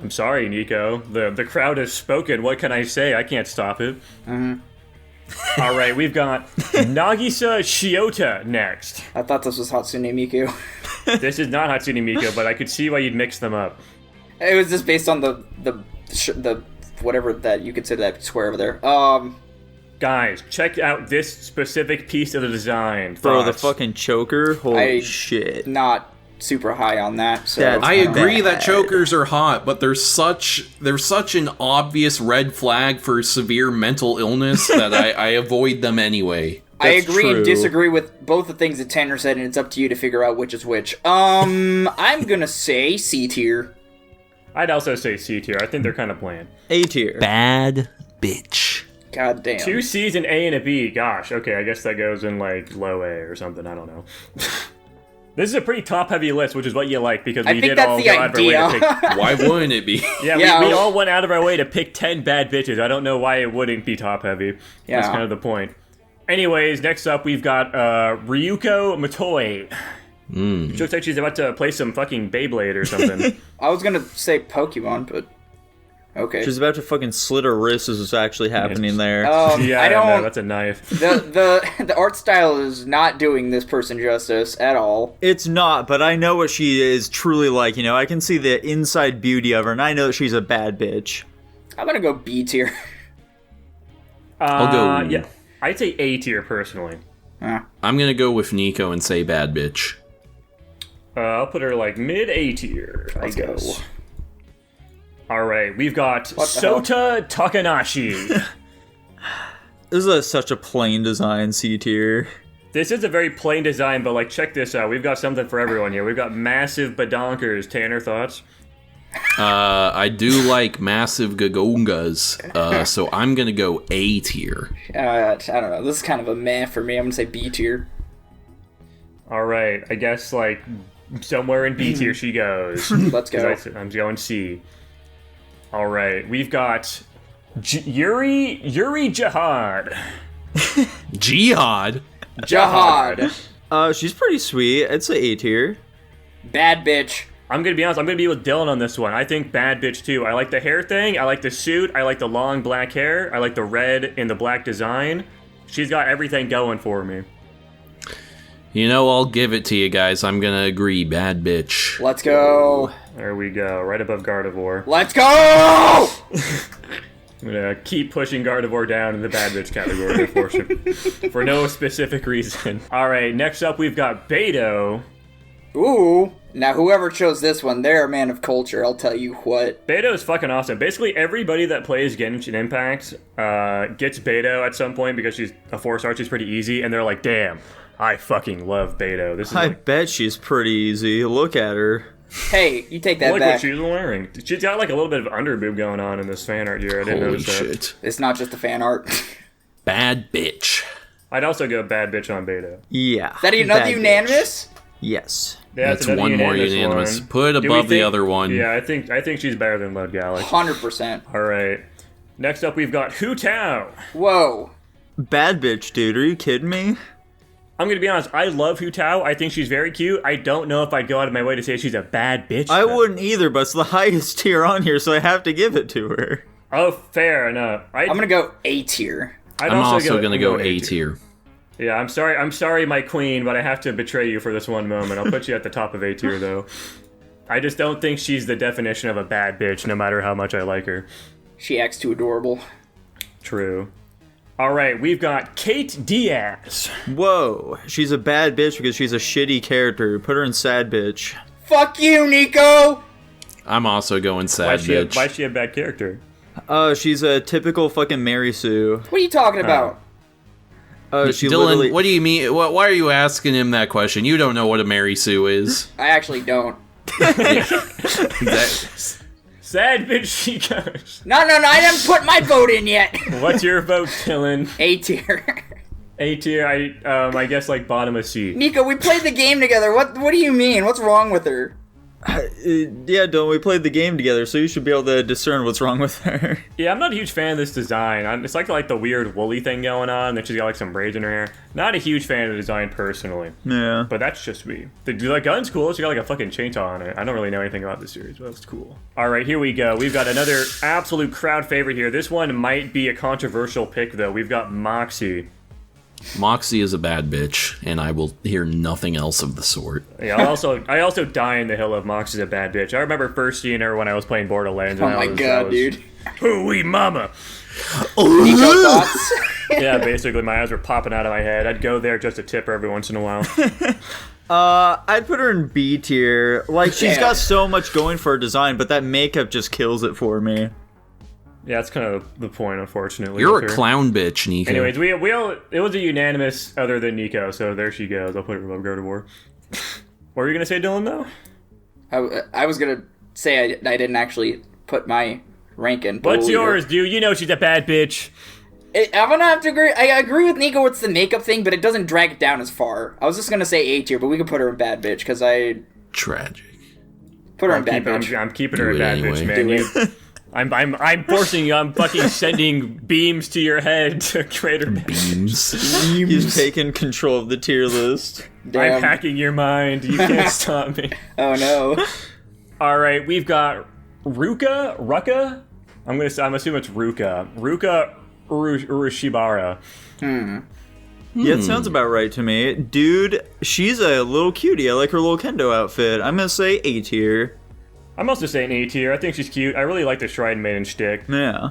Speaker 1: I'm sorry, Nico. The crowd has spoken. What can I say? I can't stop it. All right, we've got Nagisa Shiota next.
Speaker 2: I thought this was Hatsune Miku.
Speaker 1: This is not Hatsune Miku, but I could see why you'd mix them up.
Speaker 2: It was just based on the whatever that you consider that square over there.
Speaker 1: Guys, check out this specific piece of the design.
Speaker 4: Bro, the
Speaker 1: Thoughts?
Speaker 4: fucking choker? Holy shit.
Speaker 2: Not super high on that. So
Speaker 4: That's
Speaker 3: I agree that
Speaker 4: bad.
Speaker 3: chokers are hot, but there's such an obvious red flag for severe mental illness that I avoid them anyway.
Speaker 2: I
Speaker 4: That's
Speaker 2: agree
Speaker 4: true.
Speaker 2: and disagree with both the things that Tanner said, and it's up to you to figure out which is which. I'm gonna say C tier.
Speaker 1: I'd also say C tier. I think they're kind of bland.
Speaker 4: A tier.
Speaker 3: Bad bitch.
Speaker 2: God damn.
Speaker 1: 2 C's, an A, and a B. Gosh, okay, I guess that goes in like low A or something. I don't know. This is a pretty top-heavy list, which is what you like, because we did all go out of our way to pick...
Speaker 3: Why wouldn't it be?
Speaker 1: Yeah, we all went out of our way to pick 10 bad bitches. I don't know why it wouldn't be top-heavy.
Speaker 2: Yeah.
Speaker 1: That's kind of the point. Anyways, next up, we've got Ryuko Matoi. She looks like she's about to play some fucking Beyblade or something.
Speaker 2: I was gonna say Pokemon, but okay.
Speaker 4: She's about to fucking slit her wrist is what's actually happening there.
Speaker 1: Yeah,
Speaker 2: I don't.
Speaker 1: know, that's a knife.
Speaker 2: The art style is not doing this person justice at all.
Speaker 4: It's not, but I know what she is truly like, you know? I can see the inside beauty of her, and I know that she's a bad bitch.
Speaker 2: I'm gonna go B tier.
Speaker 3: I'll go.
Speaker 1: Yeah, I'd say A tier, personally.
Speaker 3: I'm gonna go with Nico and say bad bitch.
Speaker 1: I'll put her like mid A tier, I
Speaker 2: Let's
Speaker 1: guess.
Speaker 2: go.
Speaker 1: All right, we've got
Speaker 2: What the hell?
Speaker 1: Sota Takanashi.
Speaker 4: This is such a plain design C tier.
Speaker 1: This is a very plain design, but like, check this out. We've got something for everyone here. We've got massive badonkers. Tanner, thoughts?
Speaker 3: I do like massive gagongas, so I'm gonna go A tier.
Speaker 2: I don't know. This is kind of a meh for me. I'm gonna say B tier.
Speaker 1: All right, I guess like somewhere in B tier she goes.
Speaker 2: Let's go.
Speaker 1: I'm going C. All right, we've got Yuri Jihad.
Speaker 3: Jihad.
Speaker 2: Jihad.
Speaker 4: She's pretty sweet. I'd say A tier.
Speaker 2: Bad bitch.
Speaker 1: I'm gonna be honest. I'm gonna be with Dylan on this one. I think bad bitch too. I like the hair thing. I like the suit. I like the long black hair. I like the red and the black design. She's got everything going for me.
Speaker 3: You know, I'll give it to you guys. I'm gonna agree. Bad bitch.
Speaker 2: Let's go.
Speaker 1: There we go, right above Gardevoir.
Speaker 2: Let's go.
Speaker 1: I'm gonna keep pushing Gardevoir down in the bad bitch category, unfortunately, for no specific reason. All right, next up we've got Beto.
Speaker 2: Ooh. Now, whoever chose this one, they're a man of culture, I'll tell you what.
Speaker 1: Beto is fucking awesome. Basically, everybody that plays Genshin Impact gets Beto at some point because she's a 4-star, she's pretty easy, and they're like, damn, I fucking love Beto. This is
Speaker 4: I bet she's pretty easy. Look at her.
Speaker 2: Hey, you take that
Speaker 1: look
Speaker 2: back.
Speaker 1: what she's wearing. She's got like a little bit of underboob going on in this fan art here. I didn't
Speaker 3: Holy
Speaker 1: notice that.
Speaker 3: shit.
Speaker 2: It's not just the fan art.
Speaker 3: Bad bitch.
Speaker 1: I'd also go bad bitch on Beto.
Speaker 4: Yeah.
Speaker 2: Is that another
Speaker 4: bad
Speaker 2: unanimous?
Speaker 4: bitch. Yes.
Speaker 1: Yeah,
Speaker 3: That's one more unanimous.
Speaker 1: One.
Speaker 3: Put it above the other one.
Speaker 1: Yeah, I think she's better than Lud Galax.
Speaker 2: 100%.
Speaker 1: All right. Next up, we've got Hu Tao.
Speaker 2: Whoa.
Speaker 4: Bad bitch, dude. Are you kidding me?
Speaker 1: I'm going to be honest. I love Hu Tao. I think she's very cute. I don't know if I'd go out of my way to say she's a bad bitch.
Speaker 4: I wouldn't either, but it's the highest tier on here, so I have to give it to her.
Speaker 1: Oh, fair enough.
Speaker 2: I'm going to go A tier.
Speaker 3: I'm also going to go A tier.
Speaker 1: Yeah, I'm sorry, my queen, but I have to betray you for this one moment. I'll put you at the top of A tier, though. I just don't think she's the definition of a bad bitch, no matter how much I like her.
Speaker 2: She acts too adorable.
Speaker 1: True. All right, we've got Kate Diaz.
Speaker 4: Whoa, she's a bad bitch because she's a shitty character. Put her in sad bitch.
Speaker 2: Fuck you, Nico!
Speaker 3: I'm also going sad bitch.
Speaker 1: Why is she a bad character?
Speaker 4: She's a typical fucking Mary Sue.
Speaker 2: What are you talking about?
Speaker 4: She
Speaker 3: Dylan,
Speaker 4: literally...
Speaker 3: what do you mean? Why are you asking him that question? You don't know what a Mary Sue is.
Speaker 2: I actually don't.
Speaker 1: Sad bitch she goes.
Speaker 2: No, I haven't put my vote in yet.
Speaker 1: What's your vote, Dylan?
Speaker 2: A tier.
Speaker 1: A tier, I guess like bottom of C.
Speaker 2: Nico, we played the game together. What do you mean? What's wrong with her?
Speaker 4: Yeah, Dylan, we played the game together, so you should be able to discern what's wrong with her.
Speaker 1: Yeah, I'm not a huge fan of this design. It's like the weird woolly thing going on, that she's got like some braids in her hair. Not a huge fan of the design personally.
Speaker 4: Yeah.
Speaker 1: But that's just me. The gun's cool. She got like a fucking chainsaw on it. I don't really know anything about this series, but that's cool. All right, here we go. We've got another absolute crowd favorite here. This one might be a controversial pick, though. We've got Moxie.
Speaker 3: Moxie is a bad bitch, and I will hear nothing else of the sort.
Speaker 1: Yeah, I also die in the hill of Moxie's a bad bitch. I remember first seeing her when I was playing Borderlands.
Speaker 2: Oh my god, dude.
Speaker 1: Hooey mama.
Speaker 2: Nico thoughts?
Speaker 1: Yeah, basically my eyes were popping out of my head. I'd go there just to tip her every once in a while.
Speaker 4: I'd put her in B tier. Like, she's got so much going for her design, but that makeup just kills it for me.
Speaker 1: Yeah, that's kind of the point, unfortunately.
Speaker 3: You're a clown bitch, Nico.
Speaker 1: Anyways, we all it was a unanimous other than Nico, so there she goes. I'll put her above Gardevoir. What were you gonna say, Dylan? Though
Speaker 2: I was gonna say I didn't actually put my rank in.
Speaker 1: What's yours, dude? You know she's a bad bitch.
Speaker 2: I'm gonna have to agree. I agree with Nico. It's the makeup thing, but it doesn't drag it down as far. I was just gonna say A tier, but we could put her in bad bitch because
Speaker 3: Tragic.
Speaker 2: Put her in bad bitch.
Speaker 1: I'm keeping her in bad
Speaker 3: anyway.
Speaker 1: bitch, man. I'm forcing you. I'm fucking sending beams to your head to create her
Speaker 3: Beams.
Speaker 4: He's taking control of the tier list.
Speaker 2: Damn.
Speaker 1: I'm hacking your mind. You can't stop me.
Speaker 2: Oh no.
Speaker 1: All right, we've got Ruka. I'm assuming it's Ruka Urushibara.
Speaker 4: Yeah, it sounds about right to me. Dude, she's a little cutie. I like her little kendo outfit. I'm gonna say A tier.
Speaker 1: I'm also saying A tier. I think she's cute. I really like the Shrine Maiden shtick.
Speaker 4: Yeah.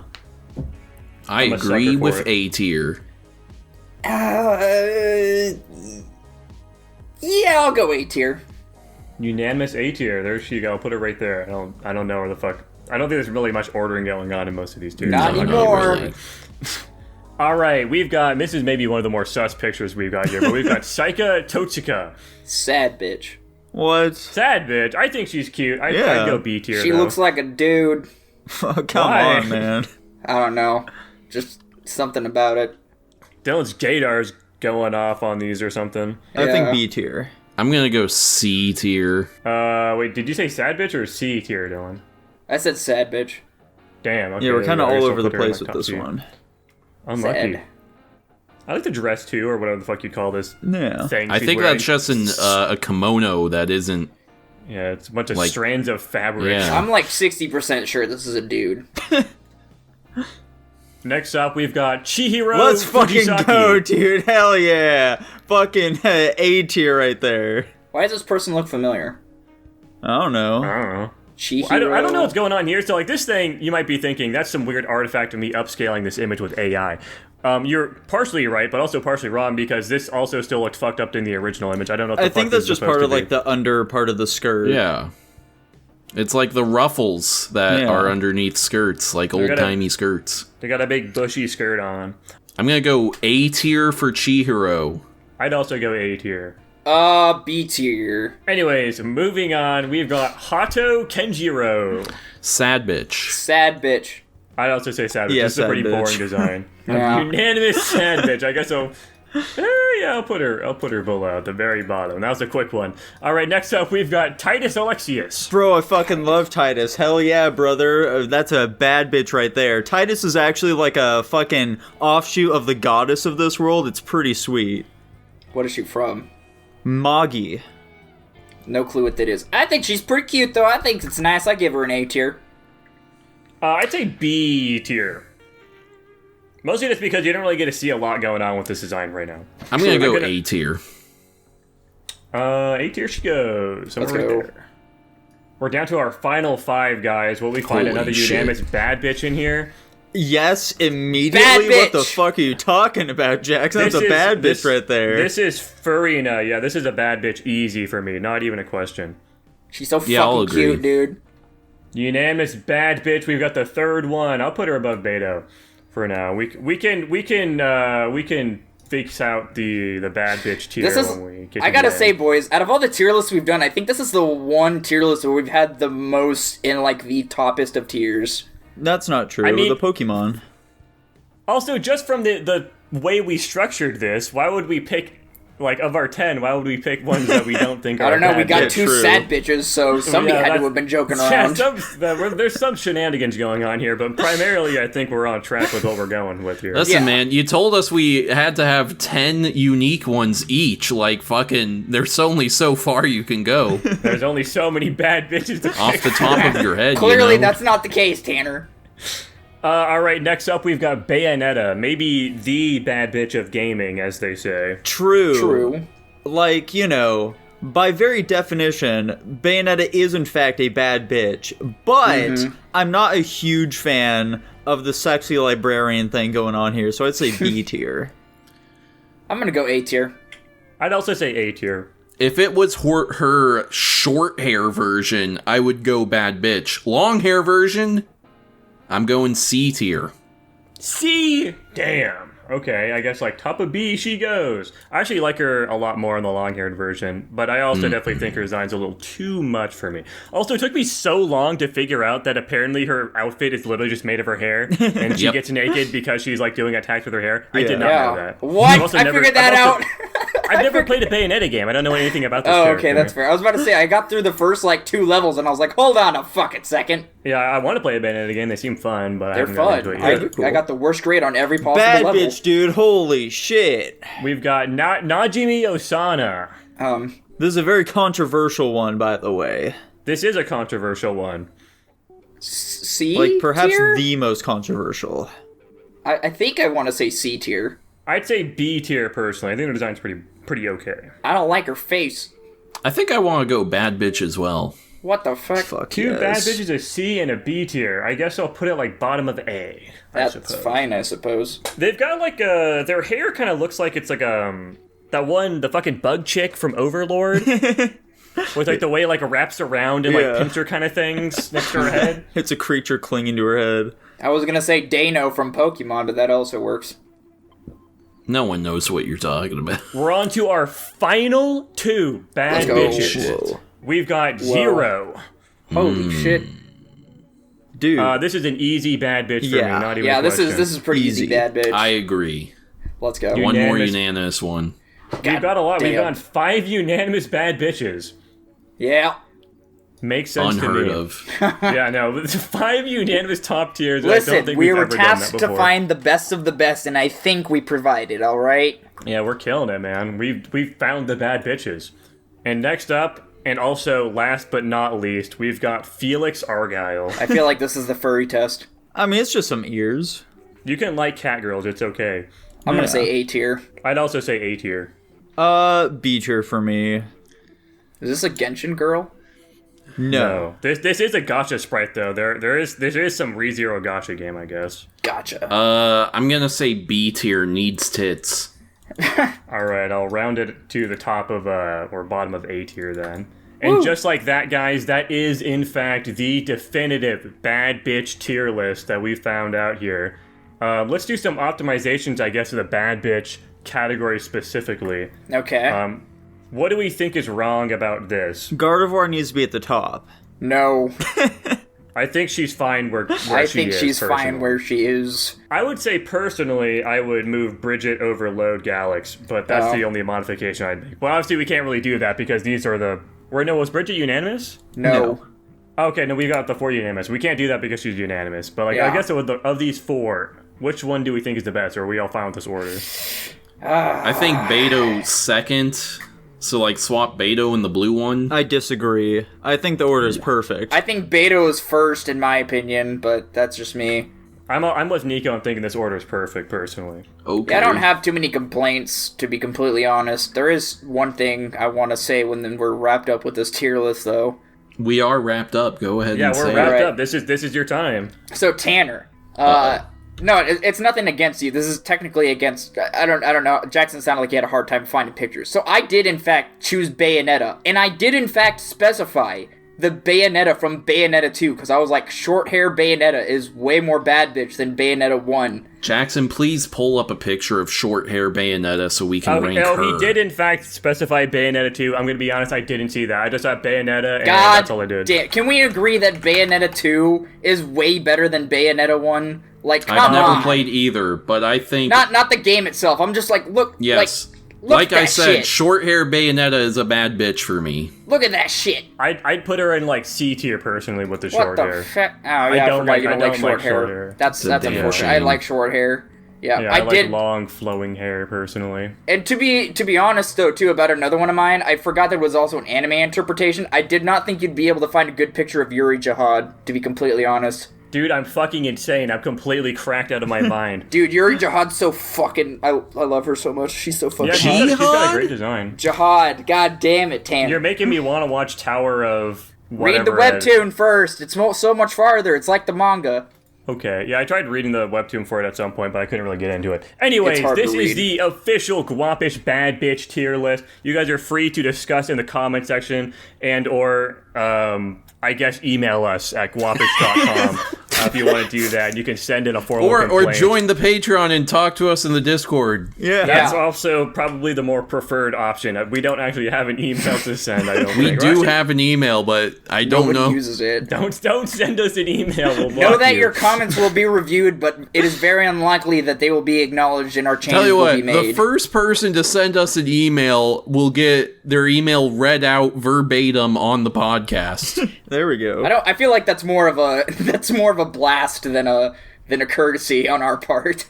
Speaker 3: I
Speaker 1: I'm a
Speaker 3: agree
Speaker 1: sucker for
Speaker 3: with
Speaker 1: it.
Speaker 3: A tier.
Speaker 2: Yeah, I'll go A tier.
Speaker 1: Unanimous A tier. There she go. I'll put her right there. I don't know where the fuck. I don't think there's really much ordering going on in most of these tiers.
Speaker 2: Not
Speaker 3: No,
Speaker 2: anymore.
Speaker 3: really.
Speaker 1: All right, we've got. This is maybe one of the more sus pictures we've got here, but we've got Saika Totsuka.
Speaker 2: Sad bitch.
Speaker 4: What?
Speaker 1: Sad bitch. I think she's cute. I'd go B tier.
Speaker 2: She
Speaker 1: though.
Speaker 2: looks like a dude.
Speaker 4: Come
Speaker 1: Why?
Speaker 4: on, man.
Speaker 2: I don't know. Just something about it.
Speaker 1: Dylan's Gadar's going off on these or something.
Speaker 4: I think
Speaker 2: Yeah.
Speaker 4: B tier.
Speaker 3: I'm gonna go C tier.
Speaker 1: Wait, did you say sad bitch or C tier, Dylan?
Speaker 2: I said sad bitch.
Speaker 1: Damn. Okay,
Speaker 4: Yeah, we're kind of
Speaker 1: I guess
Speaker 4: all
Speaker 1: I'll
Speaker 4: over the
Speaker 1: put her in
Speaker 4: place
Speaker 1: my
Speaker 4: with
Speaker 1: top
Speaker 4: this
Speaker 1: tier.
Speaker 4: one.
Speaker 1: Unlucky.
Speaker 2: Sad.
Speaker 1: I like the dress too, or whatever the fuck you call this
Speaker 4: Yeah.
Speaker 1: thing.
Speaker 3: I
Speaker 1: she's
Speaker 3: think
Speaker 1: wearing.
Speaker 3: that's just a kimono that isn't.
Speaker 1: Yeah, it's a bunch of
Speaker 3: like-
Speaker 1: strands of fabric.
Speaker 3: Yeah.
Speaker 2: I'm like 60% sure this is a dude.
Speaker 1: Next up, we've got Chihiro
Speaker 4: Let's fucking
Speaker 1: Fujisaki.
Speaker 4: go, dude. Hell yeah. Fucking A tier right there.
Speaker 2: Why does this person look familiar?
Speaker 4: I don't know.
Speaker 1: I don't know.
Speaker 2: Chihiro.
Speaker 1: I don't know what's going on here. So, like, this thing, you might be thinking, that's some weird artifact of me upscaling this image with AI. You're partially right, but also partially wrong, because this also still looked fucked up in the original image. I don't know what the
Speaker 4: I
Speaker 1: fuck
Speaker 4: think
Speaker 1: this
Speaker 4: that's
Speaker 1: is
Speaker 4: just
Speaker 1: supposed
Speaker 4: part
Speaker 1: to
Speaker 4: of
Speaker 1: be.
Speaker 4: like the under part of the skirt.
Speaker 3: Yeah. It's like the ruffles that
Speaker 4: Yeah.
Speaker 3: are underneath skirts, like
Speaker 1: gotta-
Speaker 3: old-timey skirts.
Speaker 1: They got a big bushy skirt on.
Speaker 3: I'm gonna go A tier for Chihiro.
Speaker 1: I'd also go A tier.
Speaker 2: B tier.
Speaker 1: Anyways, moving on, we've got Hato Kenjiro.
Speaker 3: Sad bitch.
Speaker 2: Sad bitch.
Speaker 1: I'd also say sad bitch.
Speaker 4: Yeah,
Speaker 1: This is a pretty
Speaker 4: sad bitch.
Speaker 1: boring design.
Speaker 2: Yeah.
Speaker 1: Unanimous sad bitch. I guess so. Yeah, I'll put her below at the very bottom. That was a quick one. All right, next up we've got Titus Alexius.
Speaker 4: Bro, I fucking love Titus. Hell yeah, brother. That's a bad bitch right there. Titus is actually like a fucking offshoot of the goddess of this world. It's pretty sweet.
Speaker 2: What is she from?
Speaker 4: Magi.
Speaker 2: No clue what that is. I think she's pretty cute, though. I think it's nice. I give her an A tier.
Speaker 1: I'd say B tier. Mostly just because you don't really get to see a lot going on with this design right now.
Speaker 3: I'm gonna go A tier.
Speaker 1: A tier she goes.
Speaker 2: Let's go.
Speaker 1: There. We're down to our final 5, guys. Will we find
Speaker 3: Holy
Speaker 1: another
Speaker 3: shit.
Speaker 1: unanimous bad bitch in here?
Speaker 4: Yes, immediately.
Speaker 2: Bad
Speaker 4: What the
Speaker 2: bitch.
Speaker 4: fuck are you talking about, Jackson? That's a bad bitch right there.
Speaker 1: This is Furina. Yeah, this is a bad bitch easy for me. Not even a question.
Speaker 2: She's so
Speaker 3: Yeah, I'll
Speaker 2: fucking cute,
Speaker 3: agree.
Speaker 2: dude.
Speaker 1: Unanimous bad bitch. We've got the third one. I'll put her above Beto for now. We can fix out the bad bitch tier
Speaker 2: This is.
Speaker 1: when we get to
Speaker 2: I gotta
Speaker 1: the
Speaker 2: say,
Speaker 1: end.
Speaker 2: boys, out of all the tier lists we've done, I think this is the one tier list where we've had the most in like the toppest of tiers.
Speaker 4: That's not true.
Speaker 1: I mean-
Speaker 4: the Pokemon.
Speaker 1: Also, just from the way we structured this, why would we pick, like, of our 10, why would we pick ones that we don't think are
Speaker 2: I don't know.
Speaker 1: bad
Speaker 2: We got
Speaker 1: bitch?
Speaker 2: two
Speaker 4: true.
Speaker 2: sad bitches, so somebody
Speaker 1: Yeah,
Speaker 2: had to
Speaker 1: that's-
Speaker 2: have been joking
Speaker 1: Yeah,
Speaker 2: around.
Speaker 1: there's some shenanigans going on here, but primarily I think we're on track with what we're going with here.
Speaker 3: Listen,
Speaker 2: Yeah.
Speaker 3: man, you told us we had to have 10 unique ones each. Like, fucking, there's only so far you can go
Speaker 1: There's only so many bad bitches to
Speaker 3: off
Speaker 1: pick.
Speaker 3: the top of your head.
Speaker 2: Clearly,
Speaker 3: you know?
Speaker 2: that's not the case, Tanner.
Speaker 1: All right, next up we've got Bayonetta, maybe the bad bitch of gaming, as they say.
Speaker 2: True.
Speaker 4: Like, you know, by very definition, Bayonetta is in fact a bad bitch, but I'm not a huge fan of the sexy librarian thing going on here, so I'd say B tier.
Speaker 2: I'm gonna go A tier.
Speaker 1: I'd also say A tier.
Speaker 3: If it was her short hair version, I would go bad bitch. Long hair version, I'm going C tier.
Speaker 1: C! Damn. Okay, I guess like top of B she goes. I actually like her a lot more in the long-haired version, but I also definitely think her design's a little too much for me. Also, it took me so long to figure out that apparently her outfit is literally just made of her hair, and she
Speaker 3: Yep.
Speaker 1: gets naked because she's like doing attacks with her hair. I did not know
Speaker 2: Yeah.
Speaker 1: that.
Speaker 2: What?
Speaker 1: I've also
Speaker 2: I
Speaker 1: never-
Speaker 2: figured that
Speaker 1: I've also-
Speaker 2: out.
Speaker 1: I've never played a Bayonetta game. I don't know anything about this
Speaker 2: Oh,
Speaker 1: character.
Speaker 2: okay, that's fair. I was about to say, I got through the first, like, 2 levels, and I was like, hold on a fucking second.
Speaker 1: Yeah, I want to play a Bayonetta game. They seem fun, but I
Speaker 2: They're
Speaker 1: haven't gotten
Speaker 2: fun.
Speaker 1: into it yet.
Speaker 4: they're cool.
Speaker 2: I got the worst grade on every possible
Speaker 4: Bad
Speaker 2: level.
Speaker 4: bitch, dude. Holy shit.
Speaker 1: We've got Najimi Osana.
Speaker 4: This is a very controversial one, by the way.
Speaker 1: This is a controversial one.
Speaker 2: C
Speaker 4: Like, perhaps
Speaker 2: tier?
Speaker 4: the most controversial.
Speaker 2: I think I want to say C tier.
Speaker 1: I'd say B tier personally. I think the design's pretty okay.
Speaker 2: I don't like her face.
Speaker 3: I think I want to go bad bitch as well.
Speaker 2: What the fuck?
Speaker 4: Fuck
Speaker 1: Two
Speaker 4: yes.
Speaker 1: bad bitches, a C and a B tier. I guess I'll put it like bottom of A. I
Speaker 2: That's
Speaker 1: suppose.
Speaker 2: fine, I suppose.
Speaker 1: They've got like their hair kind of looks like it's like the fucking bug chick from Overlord. With like the way like it wraps around and like
Speaker 4: Yeah.
Speaker 1: pincer kind of things next to her head.
Speaker 4: It's a creature clinging to her head.
Speaker 2: I was gonna say Dano from Pokemon, but that also works.
Speaker 3: No one knows what you're talking about.
Speaker 1: We're on to our final 2 bad
Speaker 2: Let's go.
Speaker 1: bitches.
Speaker 4: Whoa.
Speaker 1: We've got Zero.
Speaker 2: Holy shit.
Speaker 4: Dude.
Speaker 1: This is an easy bad bitch for
Speaker 4: Yeah.
Speaker 1: me. Not even
Speaker 2: Yeah,
Speaker 1: a
Speaker 2: this
Speaker 1: question.
Speaker 2: is pretty easy,
Speaker 4: Easy.
Speaker 2: bad bitch.
Speaker 3: I agree.
Speaker 2: Let's go.
Speaker 1: You-
Speaker 3: One more
Speaker 1: Unanimous.
Speaker 3: unanimous one.
Speaker 1: We've got a lot. We've
Speaker 2: damn.
Speaker 1: got 5 unanimous bad bitches.
Speaker 2: Yeah.
Speaker 1: Makes sense
Speaker 3: Unheard
Speaker 1: to me.
Speaker 3: of.
Speaker 1: Yeah, no, 5 unanimous top tiers. I don't
Speaker 2: Listen,
Speaker 1: think
Speaker 2: we
Speaker 1: we've
Speaker 2: were
Speaker 1: ever done that
Speaker 2: tasked to
Speaker 1: before.
Speaker 2: find the best of the best, and I think we provided, alright?
Speaker 1: Yeah, we're killing it, man. We've found the bad bitches. And next up, and also last but not least, we've got Felix Argyle.
Speaker 2: I feel like this is the furry test.
Speaker 4: I mean, it's just some ears.
Speaker 1: You can like cat girls, it's okay.
Speaker 2: I'm gonna
Speaker 4: Yeah.
Speaker 2: say A tier.
Speaker 1: I'd also say A tier.
Speaker 4: B tier for me.
Speaker 2: Is this a Genshin girl?
Speaker 4: No.
Speaker 1: This is a gacha sprite though. There is some ReZero gacha game, I guess.
Speaker 2: Gotcha.
Speaker 3: I'm gonna say B tier needs tits.
Speaker 1: Alright, I'll round it to the top of or bottom of A tier then. And just like that, guys, that is in fact the definitive bad bitch tier list that we found out here. Let's do some optimizations, I guess, of the bad bitch category specifically.
Speaker 2: Okay.
Speaker 1: What do we think is wrong about this?
Speaker 4: Gardevoir needs to be at the top.
Speaker 2: No.
Speaker 1: I think she's fine where she is.
Speaker 2: I think she's fine where she is.
Speaker 1: I would say, personally, I would move Bridget over Load Galax, but that's the only modification I'd make. Well, obviously, we can't really do that because these are the... was Bridget unanimous?
Speaker 2: No.
Speaker 1: Okay, no, we got the 4 unanimous. We can't do that because she's unanimous. But, I guess of these 4, which one do we think is the best? Or are we all fine with this order?
Speaker 3: I think Beto's second... So, swap Beto in the blue one?
Speaker 4: I disagree. I think the order is perfect.
Speaker 2: I think Beto is first, in my opinion, but that's just me.
Speaker 1: I'm with Nico and thinking this order is perfect, personally.
Speaker 3: Okay.
Speaker 2: Yeah, I don't have too many complaints, to be completely honest. There is one thing I want to say when we're wrapped up with this tier list, though.
Speaker 3: We are wrapped up. Go ahead and say it.
Speaker 1: Yeah, we're wrapped up. This is your time.
Speaker 2: So, Tanner. No, it's nothing against you. This is technically against... I don't know. Jackson sounded like he had a hard time finding pictures. So I did, in fact, choose Bayonetta. And I did, in fact, specify the Bayonetta from Bayonetta 2. Because I was like, short hair Bayonetta is way more bad bitch than Bayonetta 1.
Speaker 3: Jackson, please pull up a picture of short hair Bayonetta so we can rank her.
Speaker 1: He did, in fact, specify Bayonetta 2. I'm going to be honest, I didn't see that. I just saw Bayonetta, and that's all I did.
Speaker 2: Damn. Can we agree that Bayonetta 2 is way better than Bayonetta 1?
Speaker 3: I've never played either, but I think...
Speaker 2: Not the game itself. I'm just look...
Speaker 3: Yes.
Speaker 2: Look
Speaker 3: like
Speaker 2: at
Speaker 3: I said,
Speaker 2: shit.
Speaker 3: short hair Bayonetta is a bad bitch for me.
Speaker 2: Look at that shit.
Speaker 1: I'd put her in, C tier, personally, with the short hair.
Speaker 2: Oh, yeah, I forgot you don't like short hair. That's unfortunate.
Speaker 3: shame.
Speaker 2: I like short hair. Yeah,
Speaker 1: I
Speaker 2: did
Speaker 1: like long, flowing hair, personally.
Speaker 2: And to be honest, though, too, about another one of mine, I forgot there was also an anime interpretation. I did not think you'd be able to find a good picture of Yuri Jihad, to be completely honest.
Speaker 1: Dude, I'm fucking insane. I'm completely cracked out of my mind.
Speaker 2: Dude, Yuri Jihad's so fucking... I love her so much. She's so fucking...
Speaker 1: Yeah, she's got a great design.
Speaker 2: Jihad. God damn it, Tanner.
Speaker 1: You're making me want to watch Tower of whatever.
Speaker 2: Read the webtoon first. It's so much farther. It's like the manga.
Speaker 1: Okay, yeah, I tried reading the webtoon for it at some point, but I couldn't really get into it. Anyways, this is the official Guapish Bad Bitch tier list. You guys are free to discuss in the comment section and or, I guess, email us at guapish.com if you want to do that. You can send in a formal complaint.
Speaker 3: Or join the Patreon and talk to us in the Discord.
Speaker 4: Yeah.
Speaker 1: That's also probably the more preferred option. We don't actually have an email to send, I don't think.
Speaker 3: We do have an email, but I don't know.
Speaker 2: Nobody uses it.
Speaker 1: Don't send us an email. We'll
Speaker 2: know that
Speaker 1: you.
Speaker 2: Your comments will be reviewed, but it is very unlikely that they will be acknowledged and our changes will be made.
Speaker 3: The first person to send us an email will get their email read out verbatim on the podcast.
Speaker 4: There we go.
Speaker 2: I feel like that's more of a blast than a courtesy on our part.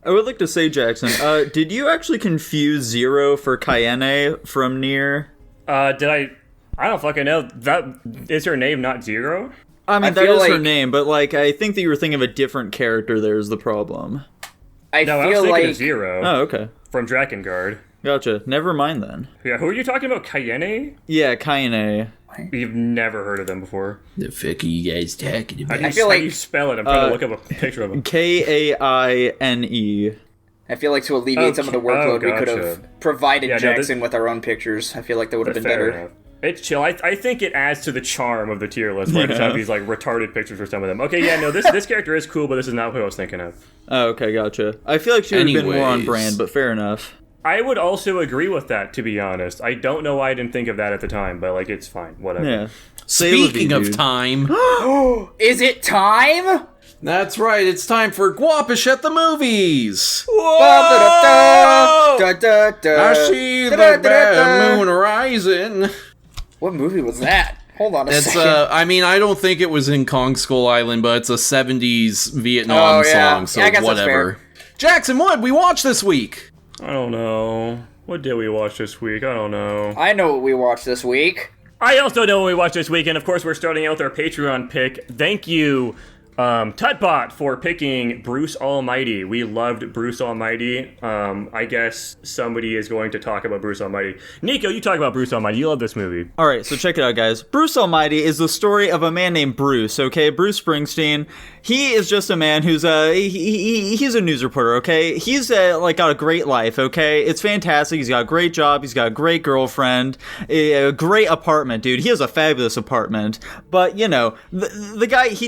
Speaker 4: I would like to say, Jackson, did you actually confuse Zero for Cayenne from Nier?
Speaker 1: Did I? I don't fucking know. That is her name, not Zero?
Speaker 4: I mean, that is her name, but I think that you were thinking of a different character there is the problem.
Speaker 1: I was thinking of Zero.
Speaker 4: Oh, okay.
Speaker 1: From Drakengard.
Speaker 4: Gotcha. Never mind then.
Speaker 1: Yeah, who are you talking about? Cayenne?
Speaker 4: Yeah, Cayenne.
Speaker 1: You've never heard of them before.
Speaker 3: The fuck are you guys talking about?
Speaker 1: How do you spell it? I'm trying to look up a picture of them.
Speaker 4: Kaine.
Speaker 2: I feel like to alleviate some of the workload, we could have provided Jackson with our own pictures. I feel like that would have been better.
Speaker 1: Enough. It's chill. I think it adds to the charm of the tier list where I just have these retarded pictures for some of them. Okay, yeah, no, this character is cool, but this is not who I was thinking of.
Speaker 4: Oh, okay, gotcha. I feel like she would have been more on brand, but fair enough.
Speaker 1: I would also agree with that, to be honest. I don't know why I didn't think of that at the time, but it's fine. Whatever.
Speaker 4: Yeah.
Speaker 3: Speaking of time.
Speaker 2: Is it time?
Speaker 3: That's right, it's time for Guapish at the movies.
Speaker 2: Whoa!
Speaker 3: I see the bad moon rising.
Speaker 2: What movie was that? Hold on a second.
Speaker 3: I don't think it was in Kong Skull Island, but it's a 70s Vietnam song, so whatever. Jackson, what did we watch this week?
Speaker 1: I don't know. What did we watch this week? I don't know.
Speaker 2: I know what we watched this week.
Speaker 1: I also know what we watched this week, and of course we're starting out with our Patreon pick. Thank you, Tutbot, for picking Bruce Almighty. We loved Bruce Almighty. I guess somebody is going to talk about Bruce Almighty. Nico, you talk about Bruce Almighty. You love this movie.
Speaker 4: All right, so check it out, guys. Bruce Almighty is the story of a man named Bruce, okay? Bruce Springsteen. He is just a man who's he's a news reporter, okay? He's got a great life, okay? It's fantastic. He's got a great job. He's got a great girlfriend, a great apartment, dude. He has a fabulous apartment. But the guy, he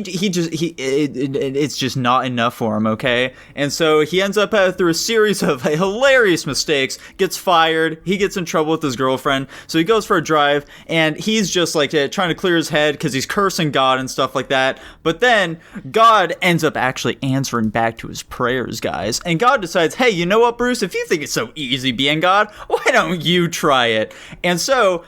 Speaker 4: it's just not enough for him, okay? And so he ends up through a series of hilarious mistakes, gets fired, he gets in trouble with his girlfriend, so he goes for a drive, and he's just like trying to clear his head because he's cursing God and stuff like that. But then God ends up actually answering back to his prayers, guys. And God decides, hey, you know what, Bruce? If you think it's so easy being God, why don't you try it? And so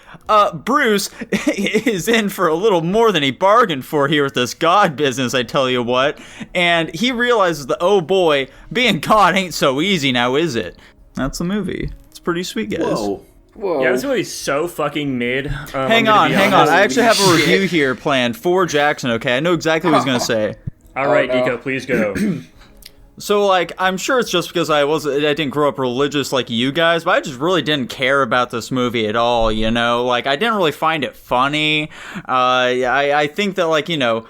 Speaker 4: Bruce is in for a little more than he bargained for here with this God business, I tell you what. And he realizes that, oh boy, being God ain't so easy now, is it? That's the movie. It's pretty sweet, guys.
Speaker 2: Whoa.
Speaker 1: Yeah, this movie's so fucking mid.
Speaker 4: Hang on. I actually have a review here planned for Jackson, okay? I know exactly what he's going to say.
Speaker 1: All right, Nico, please go.
Speaker 4: So, like, I'm sure it's just because I didn't grow up religious like you guys, but I just really didn't care about this movie at all, you know? Like, I didn't really find it funny. I think that, like, you know,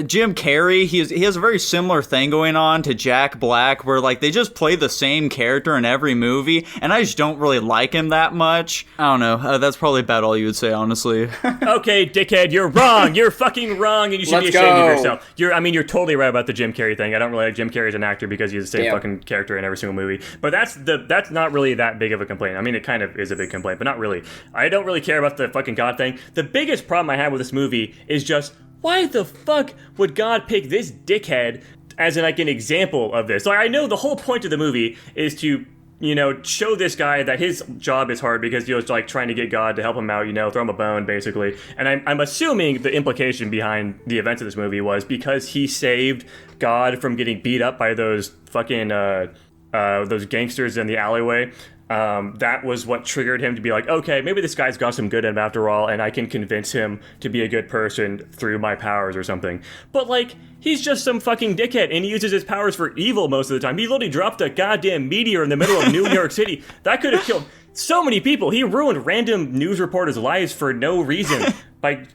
Speaker 4: Jim Carrey, he has a very similar thing going on to Jack Black, where, like, they just play the same character in every movie, and I just don't really like him that much. I don't know. That's probably about all you would say, honestly.
Speaker 1: Okay, dickhead, you're wrong. You're fucking wrong, and you should be ashamed of yourself. You're totally right about the Jim Carrey thing. I don't really like Jim Carrey as an actor because he's the same fucking character in every single movie. But that's not really that big of a complaint. I mean, it kind of is a big complaint, but not really. I don't really care about the fucking God thing. The biggest problem I have with this movie is just, why the fuck would God pick this dickhead as an example of this? Like, I know the whole point of the movie is to, you know, show this guy that his job is hard because he was, like, trying to get God to help him out, you know, throw him a bone, basically. And I'm assuming the implication behind the events of this movie was because he saved God from getting beat up by those fucking, those gangsters in the alleyway. That was what triggered him to be like, okay, maybe this guy's got some good in him after all, and I can convince him to be a good person through my powers or something. But, like, he's just some fucking dickhead, and he uses his powers for evil most of the time. He literally dropped a goddamn meteor in the middle of New York City. That could have killed so many people. He ruined random news reporters' lives for no reason. There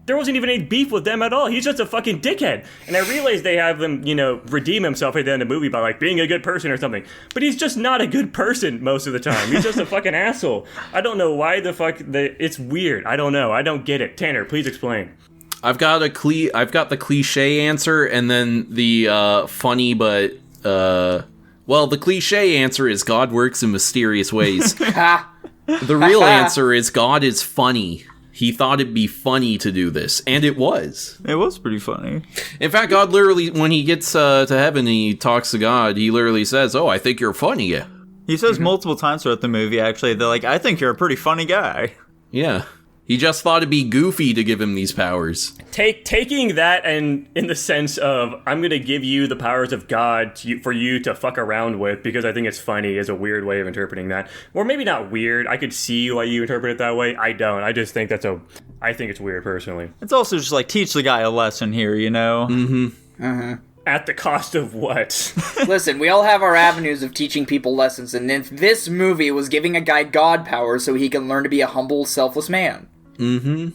Speaker 1: wasn't even any beef with them at all. He's just a fucking dickhead. And I realize they have him, you know, redeem himself at the end of the movie by, like, being a good person or something. But he's just not a good person most of the time. He's just a fucking asshole. I don't know why the fuck it's weird. I don't know. I don't get it. Tanner, please explain.
Speaker 3: I've got the cliche answer, and then the funny but well, the cliche answer is God works in mysterious ways. The real answer is God is funny. He thought it'd be funny to do this, and it was.
Speaker 4: It was pretty funny.
Speaker 3: In fact, God literally, when he gets to heaven and he talks to God, he literally says, "Oh, I think you're funny."
Speaker 4: He says multiple times throughout the movie, actually, they're like, I think you're a pretty funny guy.
Speaker 3: Yeah. He just thought it'd be goofy to give him these powers.
Speaker 1: Taking that and in the sense of, I'm going to give you the powers of God for you to fuck around with because I think it's funny is a weird way of interpreting that. Or maybe not weird. I could see why you interpret it that way. I don't. I just think I think it's weird personally.
Speaker 4: It's also just like, teach the guy a lesson here, you know?
Speaker 3: Mm-hmm.
Speaker 2: Uh-huh.
Speaker 1: At the cost of what?
Speaker 2: Listen, we all have our avenues of teaching people lessons, and if this movie was giving a guy God powers so he can learn to be a humble, selfless man.
Speaker 3: Mm-hmm.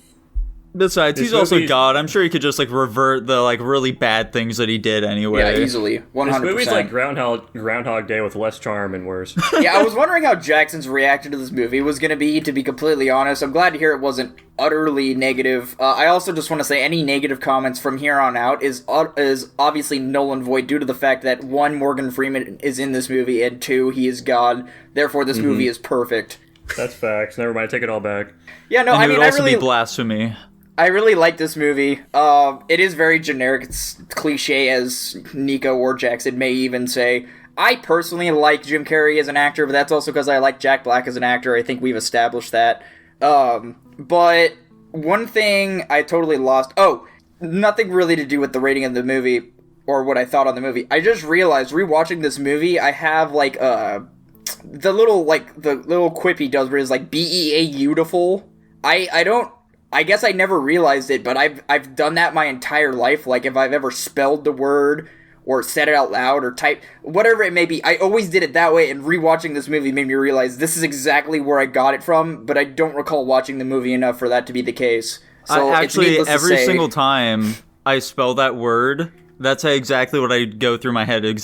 Speaker 4: Besides, he's also God. I'm sure he could just, like, revert the, like, really bad things that he did anyway.
Speaker 2: Yeah, easily. 100%.
Speaker 1: This movie's like Groundhog Day with less charm and worse.
Speaker 2: Yeah, I was wondering how Jackson's reaction to this movie was going to be completely honest. I'm glad to hear it wasn't utterly negative. I also just want to say any negative comments from here on out is obviously null and void due to the fact that, one, Morgan Freeman is in this movie, and two, he is God. Therefore, this movie is perfect.
Speaker 1: That's facts. Never mind, I take it all back.
Speaker 2: Yeah, no,
Speaker 4: and
Speaker 2: I mean,
Speaker 4: it would also
Speaker 2: I really
Speaker 4: be blasphemy.
Speaker 2: I really like this movie. It is very generic. It's cliche, as Nico or Jackson may even say. I personally like Jim Carrey as an actor, but that's also because I like Jack Black as an actor. I think we've established that. But one thing I totally lost... Oh, nothing really to do with the rating of the movie or what I thought on the movie. I just realized, rewatching this movie, I have, like, the little quip he does where it's like, B-E-A-beautiful. I guess I never realized it, but I've done that my entire life. Like, if I've ever spelled the word or said it out loud or typed, whatever it may be, I always did it that way, and rewatching this movie made me realize this is exactly where I got it from, but I don't recall watching the movie enough for that to be the case. So
Speaker 4: actually, every single time I spell that word, that's exactly what I go through my head as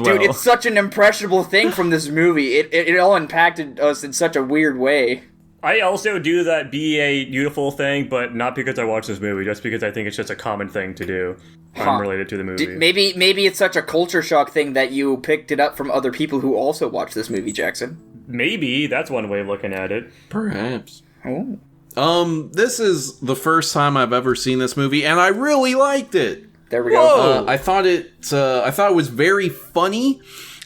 Speaker 4: well.
Speaker 2: Dude, it's such an impressionable thing from this movie. It all impacted us in such a weird way.
Speaker 1: I also do that be a beautiful thing, but not because I watched this movie, just because I think it's just a common thing to do. Related to the movie.
Speaker 2: Maybe it's such a culture shock thing that you picked it up from other people who also watched this movie, Jackson.
Speaker 1: Maybe that's one way of looking at it.
Speaker 3: Perhaps.
Speaker 2: Oh.
Speaker 3: This is the first time I've ever seen this movie, and I really liked it.
Speaker 2: There we go.
Speaker 3: I thought it was very funny,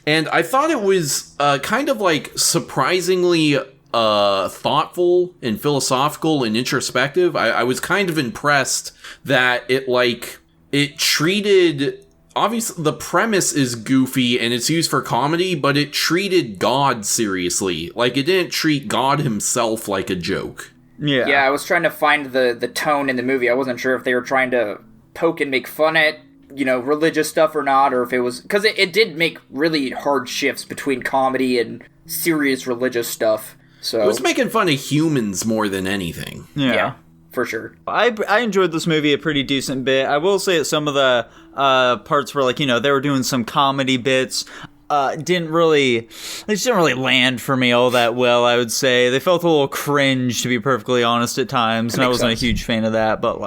Speaker 3: and I thought it was kind of like surprisingly thoughtful and philosophical and introspective. I was kind of impressed that it treated, obviously the premise is goofy and it's used for comedy, but it treated God seriously. Like, it didn't treat God himself like a joke.
Speaker 2: Yeah, I was trying to find the tone in the movie. I wasn't sure if they were trying to poke and make fun at, religious stuff or not, or if it was... Because it did make really hard shifts between comedy and serious religious stuff. So
Speaker 3: it was making fun of humans more than anything.
Speaker 2: Yeah. For sure.
Speaker 4: I enjoyed this movie a pretty decent bit. I will say that some of the parts where, they were doing some comedy bits, they just didn't really land for me all that well, I would say. They felt a little cringe, to be perfectly honest, at times, and I wasn't a huge fan of that, but,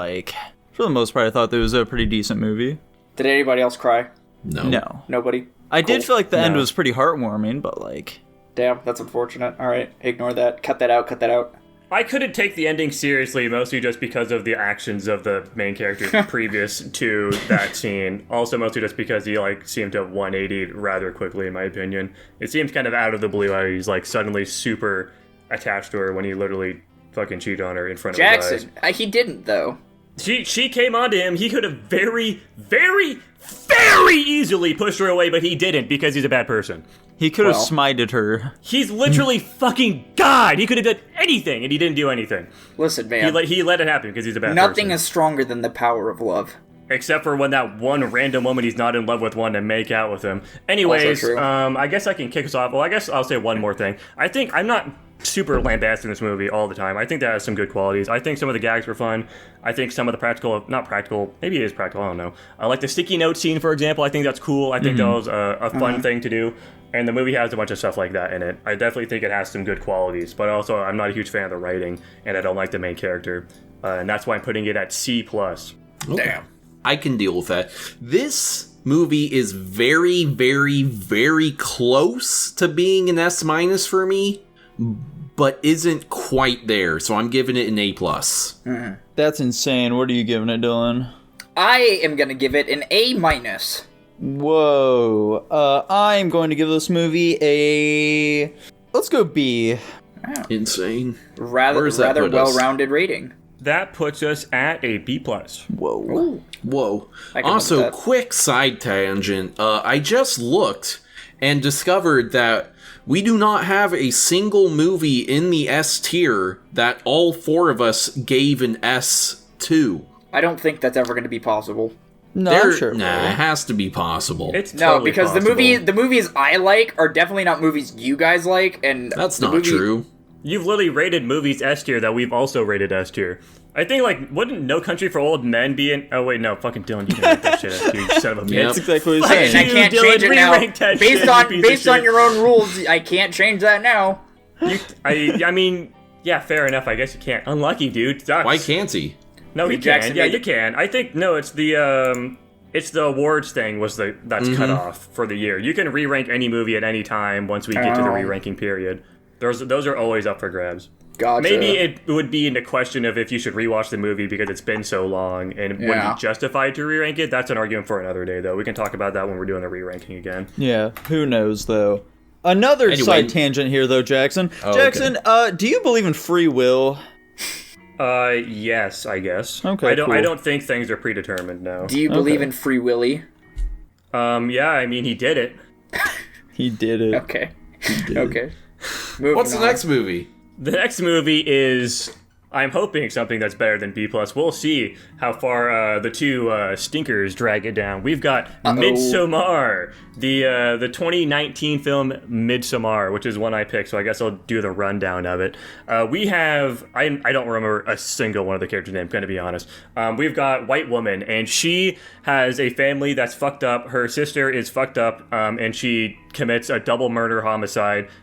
Speaker 4: for the most part, I thought it was a pretty decent movie.
Speaker 2: Did anybody else cry?
Speaker 3: No.
Speaker 2: Nobody?
Speaker 4: I did feel like the end was pretty heartwarming, but,
Speaker 2: Damn, that's unfortunate. Alright, ignore that. Cut that out.
Speaker 1: I couldn't take the ending seriously, mostly just because of the actions of the main character previous to that scene. Also, mostly just because he, seemed to have 180'd rather quickly, in my opinion. It seems kind of out of the blue how he's, suddenly super attached to her when he literally fucking cheated on her in front of his eyes.
Speaker 2: Jackson, he didn't, though.
Speaker 1: She came onto him. He could have very, very, very easily pushed her away, but he didn't because he's a bad person.
Speaker 4: He could have smited her.
Speaker 1: He's literally fucking God. He could have done anything, and he didn't do anything.
Speaker 2: Listen, man.
Speaker 1: He let it happen because he's a bad person.
Speaker 2: Nothing is stronger than the power of love.
Speaker 1: Except for when that one random woman he's not in love with wanted to make out with him. Anyways, I guess I can kick us off. Well, I guess I'll say one more thing. I'm not super lambasting this movie all the time. I think that has some good qualities. I think some of the gags were fun. I think some of the not practical, maybe it is practical, I don't know. I like the sticky note scene, for example. I think that's cool. I think that was a fun thing to do. And the movie has a bunch of stuff like that in it. I definitely think it has some good qualities, but also I'm not a huge fan of the writing, and I don't like the main character. And that's why I'm putting it at C+.
Speaker 3: Okay. Damn. I can deal with that. This movie is very, very, very close to being an S- for me, but isn't quite there, so I'm giving it an A+.
Speaker 4: That's insane. What are you giving it, Dylan?
Speaker 2: I am going to give it an A-.
Speaker 4: Whoa. I'm going to give this movie a... Let's go B.
Speaker 2: Wow.
Speaker 3: Insane.
Speaker 2: Rather well-rounded rating.
Speaker 1: That puts us at a B+.
Speaker 4: Whoa.
Speaker 2: Ooh.
Speaker 3: Whoa. Also, quick side tangent. I just looked and discovered that we do not have a single movie in the S tier that all four of us gave an S to.
Speaker 2: I don't think that's ever going to be possible.
Speaker 4: No, I'm sure.
Speaker 3: Nah, it has to be possible.
Speaker 1: It's totally
Speaker 2: because
Speaker 1: possible.
Speaker 2: the movies I like are definitely not movies you guys like, and
Speaker 3: that's not true.
Speaker 1: You've literally rated movies S tier that we've also rated S tier. I think, wouldn't No Country for Old Men be in... Oh, wait, no, fucking Dylan, you can make that shit S tier, you son of a bitch.
Speaker 4: That's exactly what he's saying.
Speaker 2: I can't change it now. Based on your own rules, I can't change that now.
Speaker 1: I mean, yeah, fair enough, I guess you can't. Unlucky, dude. Sucks.
Speaker 3: Why can't he?
Speaker 1: No, he can. Yeah, you can. I think, no, it's the awards thing that's cut off for the year. You can re-rank any movie at any time once we get to the re-ranking period. Those are always up for grabs.
Speaker 2: Gotcha.
Speaker 1: Maybe it would be in the question of if you should rewatch the movie because it's been so long and would be justified to re-rank it. That's an argument for another day, though. We can talk about that when we're doing the re-ranking again.
Speaker 4: Yeah, who knows, though. Another side tangent here, though, Jackson. Jackson, do you believe in free will?
Speaker 1: Yes, I guess.
Speaker 4: Okay,
Speaker 1: I don't think things are predetermined, no.
Speaker 2: Do you believe in Free Willy?
Speaker 1: Yeah, I mean, he did it.
Speaker 4: He did it.
Speaker 2: Okay. Okay.
Speaker 3: What's the next movie?
Speaker 1: The next movie is, I'm hoping, something that's better than B+. We'll see how far the two stinkers drag it down. We've got Midsommar, the 2019 film Midsommar, which is one I picked, so I guess I'll do the rundown of it. We have, I don't remember a single one of the characters' names, gonna be honest. We've got White Woman, and she has a family that's fucked up. Her sister is fucked up, and she commits a double murder,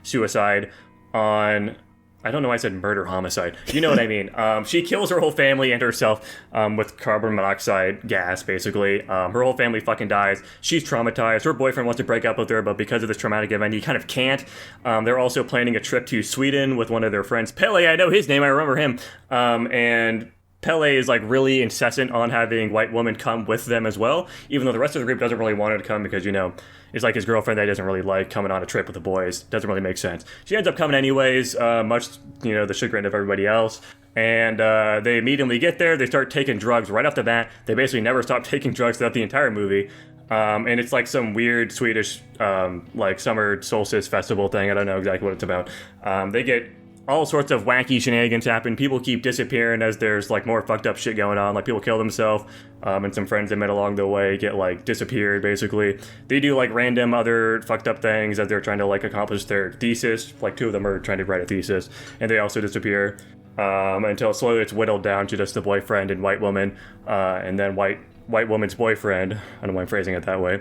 Speaker 1: suicide on I don't know why I said murder homicide. You know what I mean. She kills her whole family and herself with carbon monoxide gas, basically. Her whole family fucking dies. She's traumatized. Her boyfriend wants to break up with her, but because of this traumatic event, he kind of can't. They're also planning a trip to Sweden with one of their friends. Pele, I know his name. I remember him. And Pele is like really incessant on having white women come with them as well, even though the rest of the group doesn't really want her to come because, you know, it's like his girlfriend that he doesn't really like coming on a trip with the boys. Doesn't really make sense. She ends up coming anyways, much, you know, the chagrin of everybody else. And they immediately get there. They start taking drugs right off the bat. They basically never stop taking drugs throughout the entire movie. And it's like some weird Swedish, like summer solstice festival thing. I don't know exactly what it's about. They get all sorts of wacky shenanigans happen. People keep disappearing as there's like more fucked up shit going on. Like people kill themselves, and some friends they met along the way get like disappeared. Basically, they do like random other fucked up things as they're trying to like accomplish their thesis. Like 2 of them are trying to write a thesis, and they also disappear until slowly it's whittled down to just the boyfriend and white woman, and then white woman's boyfriend, I don't know why I'm phrasing it that way,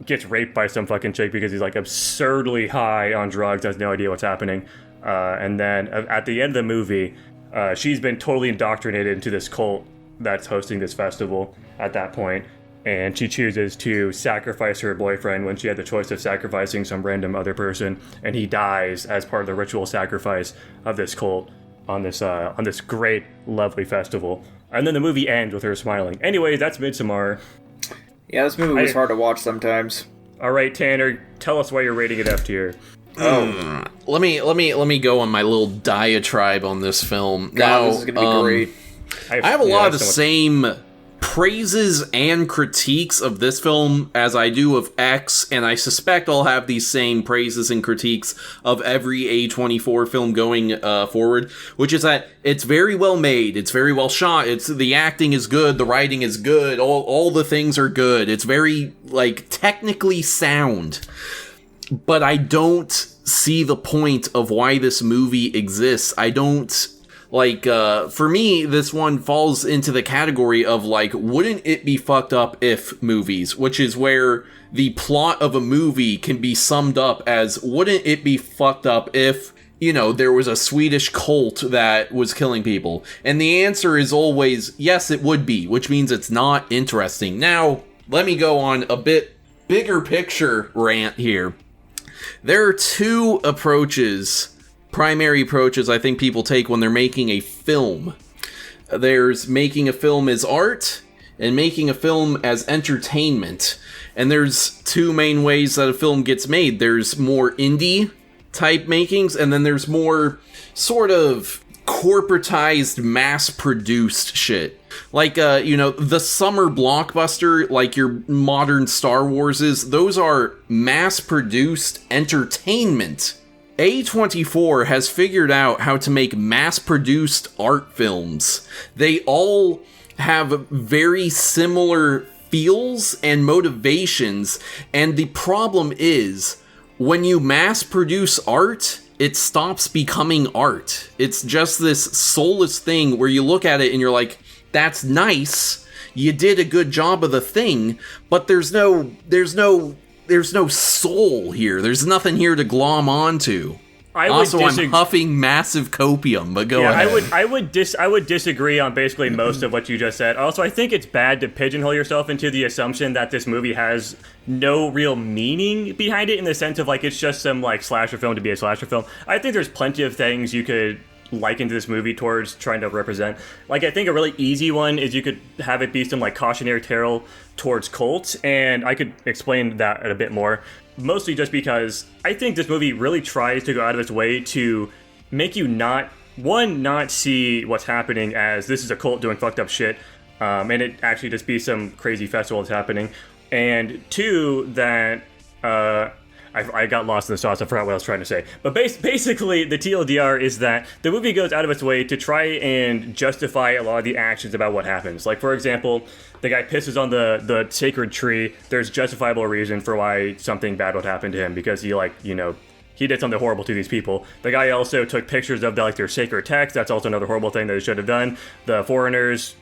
Speaker 1: gets raped by some fucking chick because he's like absurdly high on drugs, has no idea what's happening. And then at the end of the movie, she's been totally indoctrinated into this cult that's hosting this festival at that point, and she chooses to sacrifice her boyfriend when she had the choice of sacrificing some random other person, and he dies as part of the ritual sacrifice of this cult on this great, lovely festival. And then the movie ends with her smiling. Anyways, that's Midsommar.
Speaker 2: Yeah, this movie was hard to watch sometimes.
Speaker 1: All right, Tanner, tell us why you're rating it F tier.
Speaker 3: Let me go on my little diatribe on this film.
Speaker 2: God, this is gonna be great.
Speaker 3: I have a lot of the same praises and critiques of this film as I do of X, and I suspect I'll have these same praises and critiques of every A24 film going forward, which is that it's very well made, it's very well shot, the acting is good, the writing is good, all the things are good, it's very, like, technically sound. But I don't see the point of why this movie exists. I don't, like, for me, this one falls into the category of, like, wouldn't it be fucked up if movies, which is where the plot of a movie can be summed up as, wouldn't it be fucked up if, you know, there was a Swedish cult that was killing people? And the answer is always, yes, it would be, which means it's not interesting. Now, let me go on a bit bigger picture rant here. There are 2 primary approaches I think people take when they're making a film. There's making a film as art and making a film as entertainment. And there's 2 main ways that a film gets made. There's more indie type makings, and then there's more sort of corporatized, mass-produced shit. Like, you know, the summer blockbuster, like your modern Star Warses, those are mass-produced entertainment. A24 has figured out how to make mass-produced art films. They all have very similar feels and motivations, and the problem is, when you mass-produce art, it stops becoming art. It's just this soulless thing where you look at it and you're like, that's nice, you did a good job of the thing, but there's no soul here. There's nothing here to glom onto. I'm huffing massive copium, but go ahead.
Speaker 1: I would disagree on basically most of what you just said. Also, I think it's bad to pigeonhole yourself into the assumption that this movie has no real meaning behind it, in the sense of like it's just some like slasher film to be a slasher film. I think there's plenty of things you could liken to this movie towards trying to represent. Like, I think a really easy one is you could have it be some like cautionary tale towards cults, and I could explain that a bit more. Mostly just because I think this movie really tries to go out of its way to make you not see what's happening as this is a cult doing fucked up shit, and it actually just be some crazy festival that's happening. And 2, that I got lost in the sauce. I forgot what I was trying to say. But basically, the TLDR is that the movie goes out of its way to try and justify a lot of the actions about what happens. Like, for example, the guy pisses on the sacred tree. There's justifiable reason for why something bad would happen to him, because he he did something horrible to these people. The guy also took pictures of their sacred text. That's also another horrible thing that he should have done. The foreigners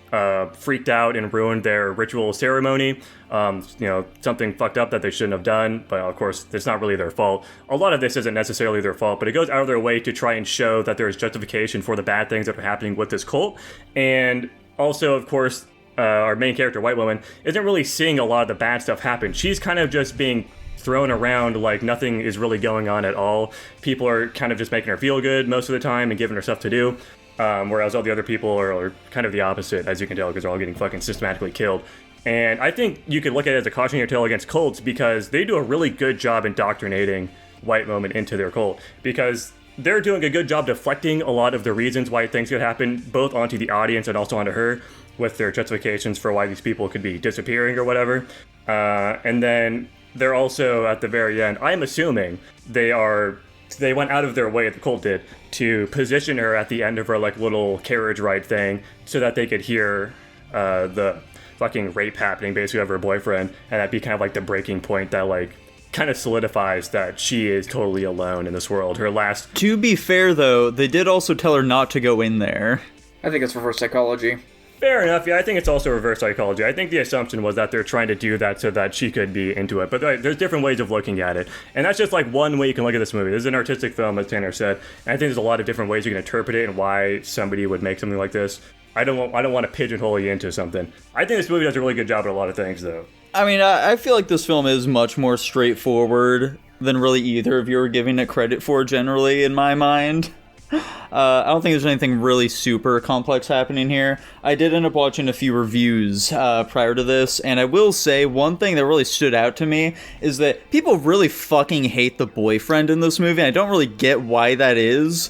Speaker 1: freaked out and ruined their ritual ceremony. Something fucked up that they shouldn't have done, but of course, it's not really their fault. A lot of this isn't necessarily their fault, but it goes out of their way to try and show that there is justification for the bad things that are happening with this cult. And also, of course, our main character, White Woman, isn't really seeing a lot of the bad stuff happen. She's kind of just being thrown around like nothing is really going on at all. People are kind of just making her feel good most of the time and giving her stuff to do. Whereas all the other people are kind of the opposite, as you can tell, because they're all getting fucking systematically killed. And I think you could look at it as a cautionary tale against cults, because they do a really good job indoctrinating White Woman into their cult, because they're doing a good job deflecting a lot of the reasons why things could happen, both onto the audience and also onto her, with their justifications for why these people could be disappearing or whatever. And then they're also, at the very end, I'm assuming they went out of their way, the cult did, to position her at the end of her little carriage ride thing so that they could hear the fucking rape happening basically of her boyfriend, and that'd be kind of like the breaking point that kind of solidifies that she is totally alone in this world. Her last...
Speaker 4: To be fair, though, they did also tell her not to go in there.
Speaker 2: I think it's reverse psychology.
Speaker 1: Fair enough, yeah, I think it's also reverse psychology. I think the assumption was that they're trying to do that so that she could be into it, but there's different ways of looking at it, and that's just one way you can look at this movie. This is an artistic film, as Tanner said, and I think there's a lot of different ways you can interpret it and why somebody would make something like this. I don't want to pigeonhole you into something. I think this movie does a really good job at a lot of things, though.
Speaker 4: I mean, I feel like this film is much more straightforward than really either of you are giving it credit for, generally, in my mind. I don't think there's anything really super complex happening here. I did end up watching a few reviews prior to this, and I will say one thing that really stood out to me is that people really fucking hate the boyfriend in this movie, and I don't really get why that is.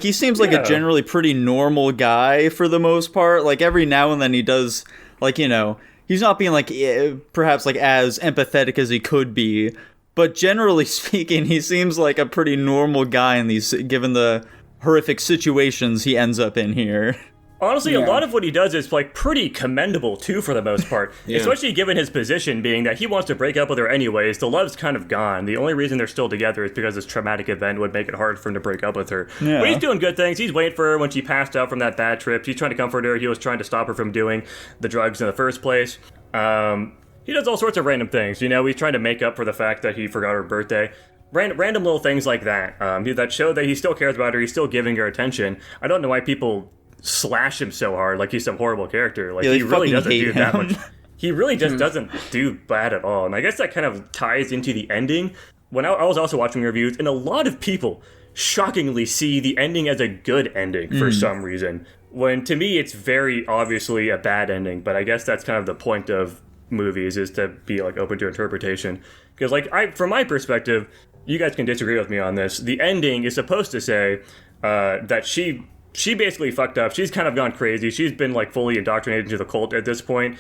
Speaker 4: He seems like a generally pretty normal guy for the most part. Every now and then he does, he's not being, perhaps, as empathetic as he could be, but generally speaking, he seems like a pretty normal guy in these, given the horrific situations he ends up in here.
Speaker 1: Honestly, a lot of what he does is pretty commendable too, for the most part. Especially given his position being that he wants to break up with her anyways. The love's kind of gone. The only reason they're still together is because this traumatic event would make it hard for him to break up with her. Yeah. But he's doing good things. He's waiting for her when she passed out from that bad trip. He's trying to comfort her. He was trying to stop her from doing the drugs in the first place. He does all sorts of random things. He's trying to make up for the fact that he forgot her birthday. Random little things like that. That show that he still cares about her. He's still giving her attention. I don't know why people slash him so hard like he's some horrible character. He really doesn't do that much. He really just doesn't do bad at all. And I guess that kind of ties into the ending. When I was also watching reviews, and a lot of people shockingly see the ending as a good ending for some reason. When to me it's very obviously a bad ending, but I guess that's kind of the point of movies, is to be open to interpretation. Because from my perspective, you guys can disagree with me on this. The ending is supposed to say that she basically fucked up. She's kind of gone crazy. She's been fully indoctrinated into the cult at this point.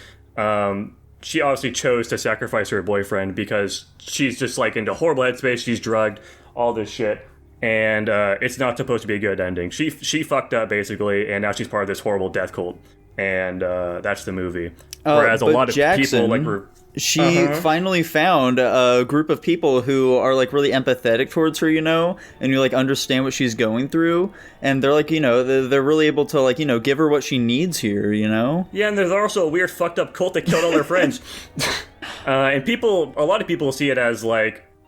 Speaker 1: She obviously chose to sacrifice her boyfriend because she's just into horrible headspace. She's drugged, all this shit. And it's not supposed to be a good ending. She fucked up basically, and now she's part of this horrible death cult. And that's the movie. Whereas a lot of
Speaker 4: Jackson,
Speaker 1: people were...
Speaker 4: She finally found a group of people who are really empathetic towards her, and you understand what she's going through, and they're they're really able to give her what she needs here,
Speaker 1: Yeah, and there's also a weird fucked up cult that killed all their friends. And a lot of people see it as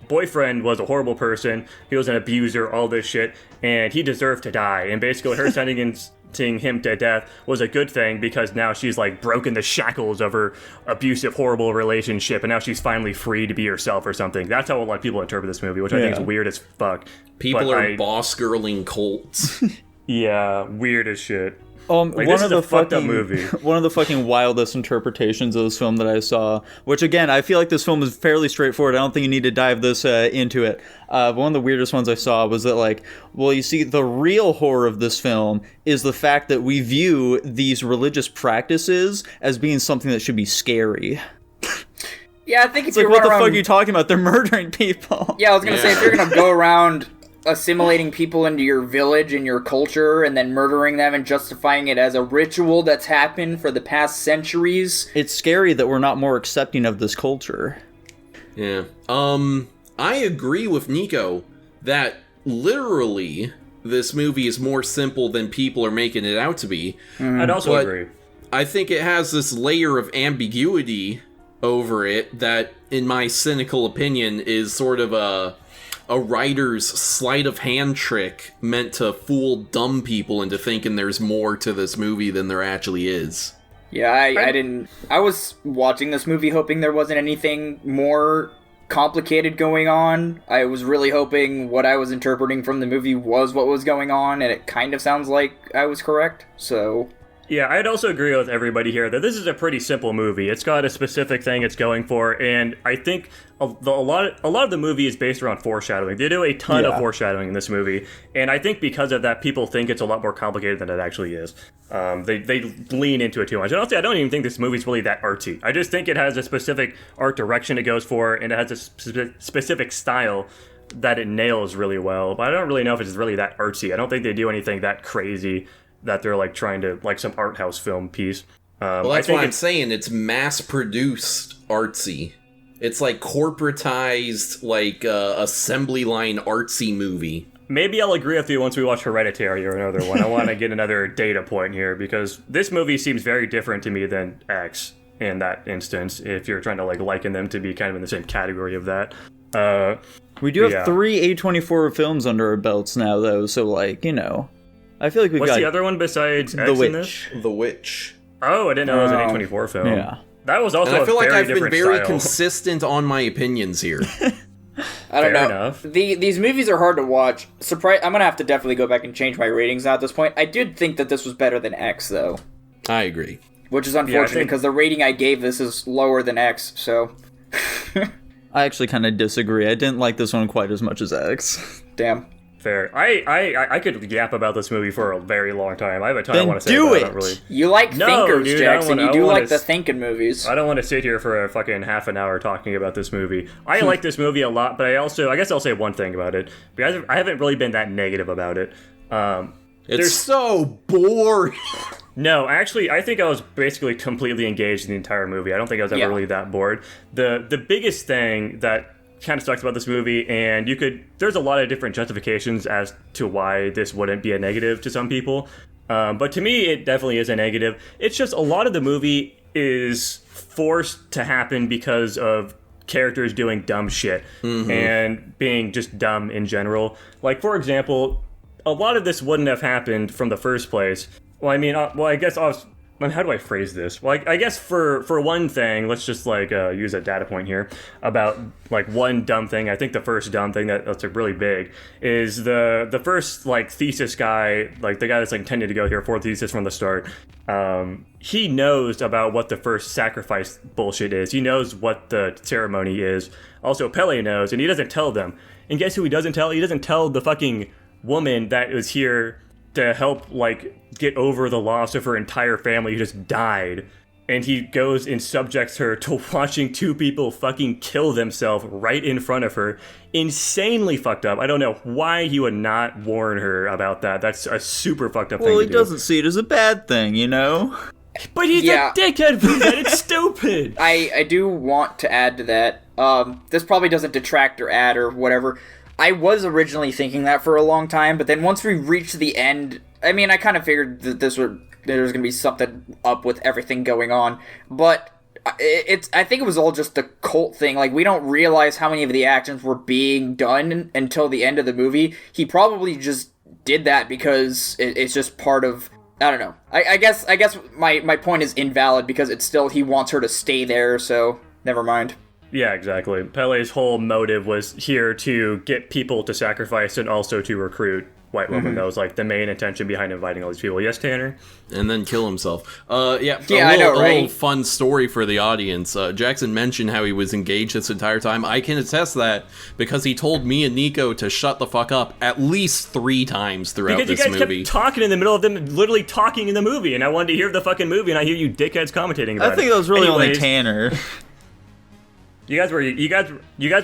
Speaker 1: boyfriend was a horrible person, he was an abuser, all this shit, and he deserved to die. And basically her sentencing him to death was a good thing because now she's broken the shackles of her abusive, horrible relationship, and now she's finally free to be herself or something. That's how a lot of people interpret this movie, which I think is weird as fuck.
Speaker 3: People are boss girling cults.
Speaker 1: Yeah, weird as shit.
Speaker 4: One of the fucking wildest interpretations of this film that I saw, which again, I feel like this film is fairly straightforward. I don't think you need to dive this into it. But one of the weirdest ones I saw was that you see, the real horror of this film is the fact that we view these religious practices as being something that should be scary.
Speaker 2: Yeah, I think
Speaker 4: it's what the fuck are you talking about? They're murdering people.
Speaker 2: Yeah, I was gonna say, if you're gonna go around assimilating people into your village and your culture and then murdering them and justifying it as a ritual that's happened for the past centuries.
Speaker 4: It's scary that we're not more accepting of this culture.
Speaker 3: Yeah. I agree with Nico. that literally this movie is more simple than people are making it out to be.
Speaker 1: I'd also agree.
Speaker 3: I think it has this layer of ambiguity over it that, in my cynical opinion, is sort of a writer's sleight of hand trick meant to fool dumb people into thinking there's more to this movie than there actually is.
Speaker 2: Yeah, I was watching this movie hoping there wasn't anything more complicated going on. I was really hoping what I was interpreting from the movie was what was going on, and it kind of sounds like I was correct, so...
Speaker 1: Yeah, I'd also agree with everybody here that this is a pretty simple movie. It's got a specific thing it's going for, and I think a lot of the movie is based around foreshadowing. They do a ton of foreshadowing in this movie, and I think because of that, people think it's a lot more complicated than it actually is. They lean into it too much. And honestly, I don't even think this movie's really that artsy. I just think it has a specific art direction it goes for, and it has a specific style that it nails really well. But I don't really know if it's really that artsy. I don't think they do anything that crazy that they're like trying to, like some art house film piece.
Speaker 3: Well, that's why I'm saying it's mass-produced artsy. It's like corporatized, like assembly line artsy movie.
Speaker 1: Maybe I'll agree with you once we watch Hereditary or another one. I want to get another data point here, because this movie seems very different to me than X in that instance, if you're trying to like liken them to be kind of in the same category of that.
Speaker 4: We do have 3 A24 films under our belts now, though, so like, you know... I feel like we've got...
Speaker 1: What's the other one besides X in this?
Speaker 3: The Witch.
Speaker 1: Oh, I didn't know it was an A24 film.
Speaker 4: Yeah.
Speaker 1: That was also
Speaker 3: and I feel like I've been very
Speaker 1: style.
Speaker 3: consistent on my opinions here.
Speaker 2: I don't know.
Speaker 1: Enough.
Speaker 2: These movies are hard to watch. I'm gonna have to definitely go back and change my ratings now at this point. I did think that this was better than X, though.
Speaker 3: I agree.
Speaker 2: Which is unfortunate, because the rating I gave this is lower than X, so...
Speaker 4: I actually kind of disagree. I didn't like this one quite as much as X.
Speaker 2: Damn.
Speaker 1: Fair. I could yap about this movie for a very long time. I have a ton I want to say
Speaker 4: do
Speaker 1: about
Speaker 4: it!
Speaker 1: I don't really...
Speaker 2: You like thinkers,
Speaker 1: dude,
Speaker 2: Jackson. You do like the thinking movies.
Speaker 1: I don't want to sit here for a fucking half an hour talking about this movie. I like this movie a lot, but I guess I'll say one thing about it. Because I haven't really been that negative about it.
Speaker 3: It's so boring.
Speaker 1: No, actually, I think I was basically completely engaged in the entire movie. I don't think I was ever really that bored. The biggest thing that kind of sucks about this movie, and there's a lot of different justifications as to why this wouldn't be a negative to some people, but to me it definitely is a negative. It's just a lot of the movie is forced to happen because of characters doing dumb shit and being just dumb in general. Like, for example, a lot of this wouldn't have happened from the first place. Well, I mean, I guess how do I phrase this? Well, I guess for one thing, let's just like use a data point here about like one dumb thing. I think the first dumb thing that's like really big is the first like thesis guy, like the guy that's like intended to go here for thesis from the start. He knows about what the first sacrifice bullshit is. He knows what the ceremony is. Also, Pele knows, and he doesn't tell them. And guess who he doesn't tell? He doesn't tell the fucking woman that was here to help, like, get over the loss of her entire family who just died. And he goes and subjects her to watching 2 people fucking kill themselves right in front of her. Insanely fucked up. I don't know why he would not warn her about that. That's a super fucked up thing to do.
Speaker 4: Well, he doesn't see it as a bad thing, you know?
Speaker 1: But he's a dickhead for that. It's stupid.
Speaker 2: I do want to add to that. This probably doesn't detract or add or whatever. I was originally thinking that for a long time, but then once we reached the end, I mean, I kind of figured that there was going to be something up with everything going on, but I think it was all just the cult thing. Like, we don't realize how many of the actions were being done until the end of the movie. He probably just did that because it's just part of, I don't know. I guess my point is invalid because it's still, he wants her to stay there, so never mind.
Speaker 1: Yeah, exactly. Pele's whole motive was here to get people to sacrifice and also to recruit white women. That was like the main intention behind inviting all these people. Yes, Tanner?
Speaker 3: And then kill himself.
Speaker 2: I know, right?
Speaker 3: A little fun story for the audience. Jackson mentioned how he was engaged this entire time. I can attest that because he told me and Nico to shut the fuck up at least 3 times throughout this movie.
Speaker 1: Because you guys kept talking in the middle of them literally talking in the movie, and I wanted to hear the fucking movie, and I hear you dickheads commentating about it.
Speaker 4: I think that was really only Tanner.
Speaker 1: You guys were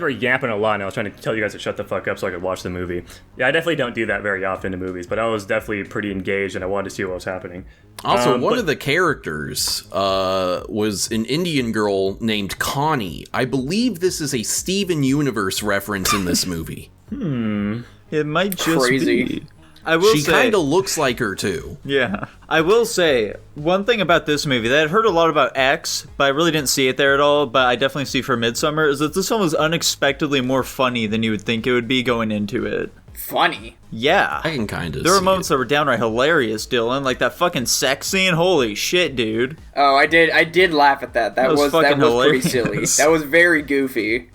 Speaker 1: yapping a lot, and I was trying to tell you guys to shut the fuck up so I could watch the movie. Yeah, I definitely don't do that very often in movies, but I was definitely pretty engaged, and I wanted to see what was happening.
Speaker 3: Also, one of the characters was an Indian girl named Connie. I believe this is a Steven Universe reference in this movie.
Speaker 4: It might just
Speaker 2: Crazy.
Speaker 4: be. I will
Speaker 3: She
Speaker 4: say,
Speaker 3: kind of looks like her too.
Speaker 4: yeah. I will say one thing about this movie that I'd heard a lot about X, but I really didn't see it there at all. But I definitely see for Midsummer is that this one was unexpectedly more funny than you would think it would be going into it.
Speaker 2: Funny.
Speaker 4: Yeah.
Speaker 3: I can kind of.
Speaker 4: There were moments that were downright hilarious, Dylan. Like that fucking sex scene. Holy shit, dude.
Speaker 2: Oh, I did laugh at that. That was
Speaker 4: fucking
Speaker 2: pretty silly.
Speaker 4: hilarious.
Speaker 2: That was very goofy.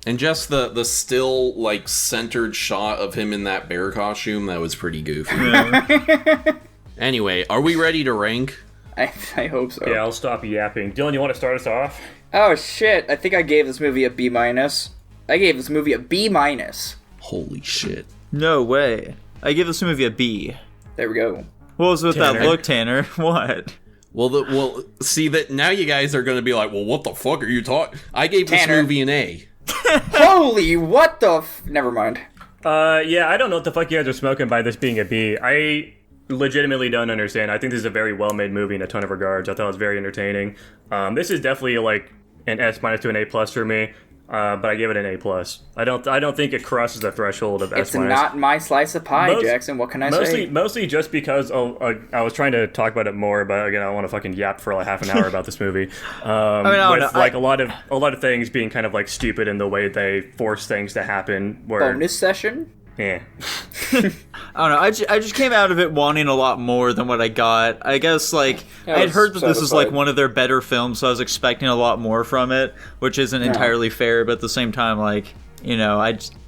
Speaker 3: And just the still like centered shot of him in that bear costume, that was pretty goofy. Anyway, are we ready to rank?
Speaker 2: I hope so.
Speaker 1: Yeah, I'll stop yapping. Dylan, you want to start us off?
Speaker 2: Oh shit! I think I gave this movie a B-. I gave this movie a B-.
Speaker 3: Holy shit.
Speaker 4: No way. I give this movie a B.
Speaker 2: There we go.
Speaker 4: What was with that
Speaker 1: Tanner.
Speaker 4: look, Tanner? What?
Speaker 3: Well, see that now you guys are going to be like, well, what the fuck are you talking? I gave this
Speaker 2: Tanner.
Speaker 3: movie an A.
Speaker 2: Holy, what the never mind.
Speaker 1: Yeah, I don't know what the fuck you guys are smoking by this being a B. I legitimately don't understand. I think this is a very well-made movie in a ton of regards. I thought it was very entertaining. This is definitely like an S- to an A+ for me. But I give it an A+. I don't think it crosses the threshold of S-.
Speaker 2: It's not my slice of pie, Jackson. What can I say?
Speaker 1: Mostly just because I was trying to talk about it more, but again, I don't want to fucking yap for like half an hour about this movie. A lot of things being kind of like stupid in the way they force things to happen. Where,
Speaker 2: Bonus session?
Speaker 1: yeah.
Speaker 4: I don't know. I just came out of it wanting a lot more than what I got. I guess, like, I'd heard that this is, like, one of their better films, so I was expecting a lot more from it, which isn't entirely fair, but at the same time, like, you know,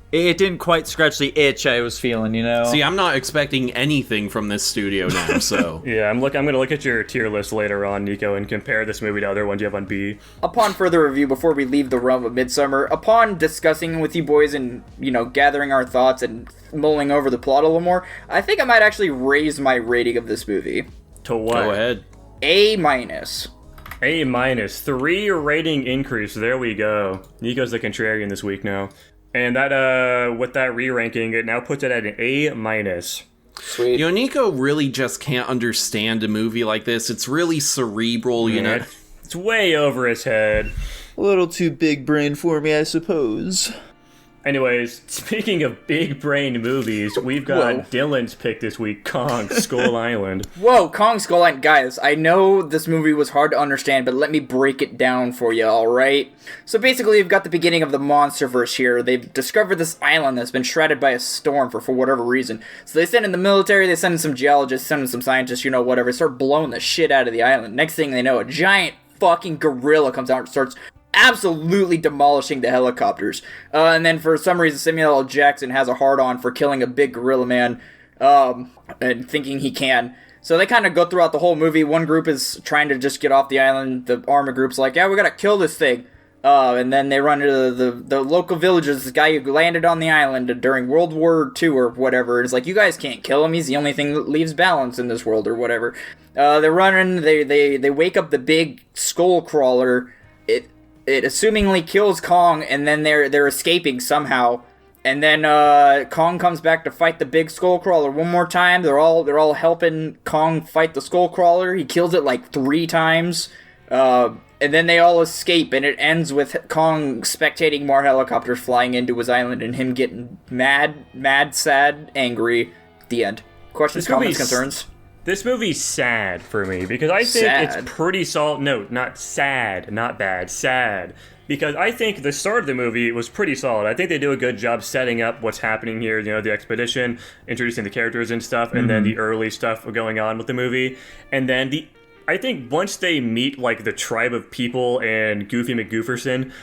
Speaker 4: it didn't quite scratch the itch I was feeling, you know?
Speaker 3: See, I'm not expecting anything from this studio now, so...
Speaker 1: Yeah, I'm going to look at your tier list later on, Nico, and compare this movie to other ones you have on B.
Speaker 2: Upon further review, before we leave the realm of Midsummer, upon discussing with you boys and, you know, gathering our thoughts and mulling over the plot a little more, I think I might actually raise my rating of this movie.
Speaker 1: To what?
Speaker 3: Go ahead.
Speaker 2: A-.
Speaker 1: A-. 3 rating increase. There we go. Nico's the contrarian this week now. And that, with that re-ranking, it now puts it at an A-.
Speaker 2: Sweet.
Speaker 3: You know, Nico really just can't understand a movie like this. It's really cerebral, you know?
Speaker 1: It's way over his head.
Speaker 4: A little too big brain for me, I suppose.
Speaker 1: Anyways, speaking of big brain movies, we've got
Speaker 2: Whoa.
Speaker 1: Dylan's pick this week, Kong, Skull Island.
Speaker 2: Whoa, Kong Skull Island. Guys, I know this movie was hard to understand, but let me break it down for you, alright? So basically, you've got the beginning of the Monsterverse here. They've discovered this island that's been shredded by a storm for whatever reason. So they send in the military, they send in some geologists, send in some scientists, you know, whatever. Start blowing the shit out of the island. Next thing they know, a giant fucking gorilla comes out and starts absolutely demolishing the helicopters. And then for some reason, Samuel L. Jackson has a hard-on for killing a big gorilla man, and thinking he can. So they kind of go throughout the whole movie. One group is trying to just get off the island. The armor group's like, yeah, we gotta kill this thing. And then they run into the local villagers, this guy who landed on the island during World War II or whatever. It's like, you guys can't kill him. He's the only thing that leaves balance in this world or whatever. They're running. They wake up the big skull crawler. It assumingly kills Kong, and then they're escaping somehow. And then Kong comes back to fight the big Skullcrawler one more time. They're all helping Kong fight the Skullcrawler. He kills it like 3 times. And then they all escape, and it ends with Kong spectating more helicopters flying into his island and him getting mad, sad, angry. The end. Questions, comments, concerns?
Speaker 1: This movie's sad for me because I think it's pretty solid. No, not sad, not bad, sad. Because I think the start of the movie was pretty solid. I think they do a good job setting up what's happening here, you know, the expedition, introducing the characters and stuff, and then the early stuff going on with the movie. And then I think once they meet, like, the tribe of people and Goofy McGooferson,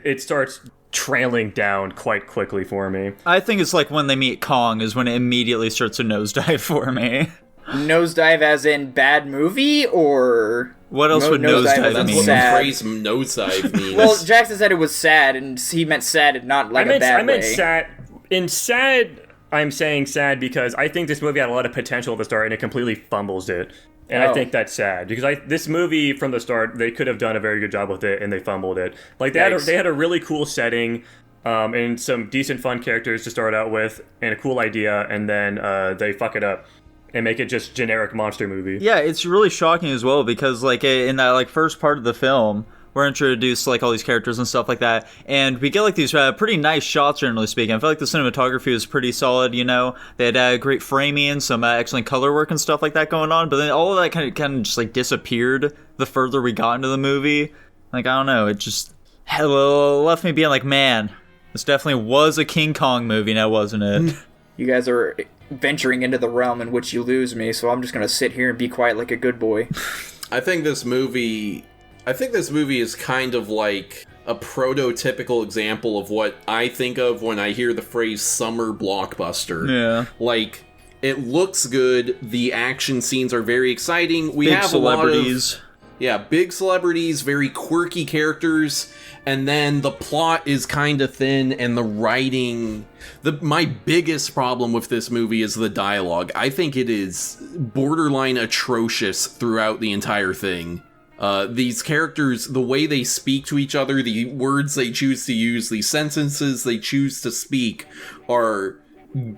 Speaker 1: it starts trailing down quite quickly for me.
Speaker 4: I think it's like when they meet Kong is when it immediately starts to nosedive for me.
Speaker 2: Nosedive as in bad movie, or...
Speaker 4: What else would nosedive mean?
Speaker 3: That's what the phrase nosedive means.
Speaker 2: Well, Jackson said it was sad, and he meant sad and not like a bad way.
Speaker 1: I meant sad. In sad, I'm saying sad because I think this movie had a lot of potential at the start, and it completely fumbles it. And I think that's sad because this movie from the start, they could have done a very good job with it, and they fumbled it. Like they had a really cool setting, and some decent fun characters to start out with, and a cool idea, and then they fuck it up and make it just generic monster movie.
Speaker 4: Yeah, it's really shocking as well because like in that like first part of the film we're introduced to like all these characters and stuff like that, and we get like these pretty nice shots, generally speaking. I feel like the cinematography was pretty solid. They had great framing, some excellent color work and stuff like that going on. But then all of that kind of just like disappeared the further we got into the movie. Like, I don't know, it just left me being like, man, this definitely was a King Kong movie now, wasn't it?
Speaker 2: You guys are venturing into the realm in which you lose me, so I'm just gonna sit here and be quiet like a good boy.
Speaker 3: I think this movie is kind of like a prototypical example of what I think of when I hear the phrase summer blockbuster.
Speaker 4: Yeah.
Speaker 3: Like, it looks good, the action scenes are very exciting, we
Speaker 4: big
Speaker 3: have
Speaker 4: celebrities.
Speaker 3: a lot of... Yeah, big celebrities, very quirky characters, and then the plot is kind of thin, and the writing... My biggest problem with this movie is the dialogue. I think it is borderline atrocious throughout the entire thing. These characters, the way they speak to each other, the words they choose to use, the sentences they choose to speak are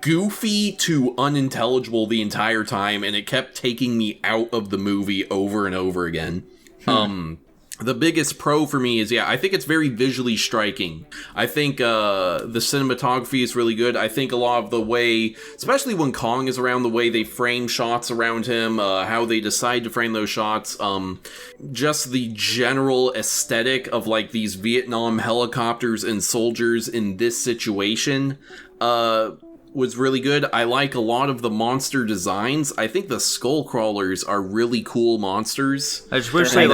Speaker 3: goofy to unintelligible the entire time, and it kept taking me out of the movie over and over again. The biggest pro for me is, I think it's very visually striking. I think the cinematography is really good. I think a lot of the way, especially when Kong is around, the way they frame shots around him, how they decide to frame those shots, just the general aesthetic of like these Vietnam helicopters and soldiers in this situation, was really good. I like a lot of the monster designs. I think the skull crawlers are really cool monsters.
Speaker 4: I just wish they,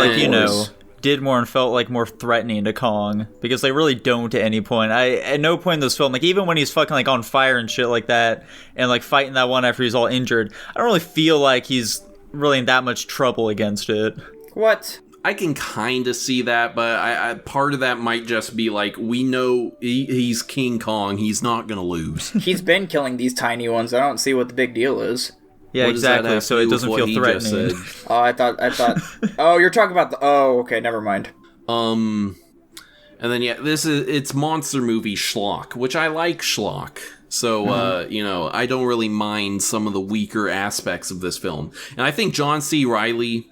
Speaker 4: did more and felt like more threatening to Kong, because they really don't at any point. At no point in this film, like even when he's fucking like on fire and shit like that, and like fighting that one after he's all injured, I don't really feel like he's really in that much trouble against it.
Speaker 2: What?
Speaker 3: I can kind of see that, but I part of that might just be like, we know he's King Kong, he's not gonna lose.
Speaker 2: He's been killing these tiny ones. I don't see what the big deal is.
Speaker 4: Yeah, exactly. So it doesn't feel threatening.
Speaker 2: Oh, I thought. Oh, you're talking about the. Oh, okay, never mind.
Speaker 3: And then it's monster movie schlock, which I like schlock. So I don't really mind some of the weaker aspects of this film, and I think John C. Reilly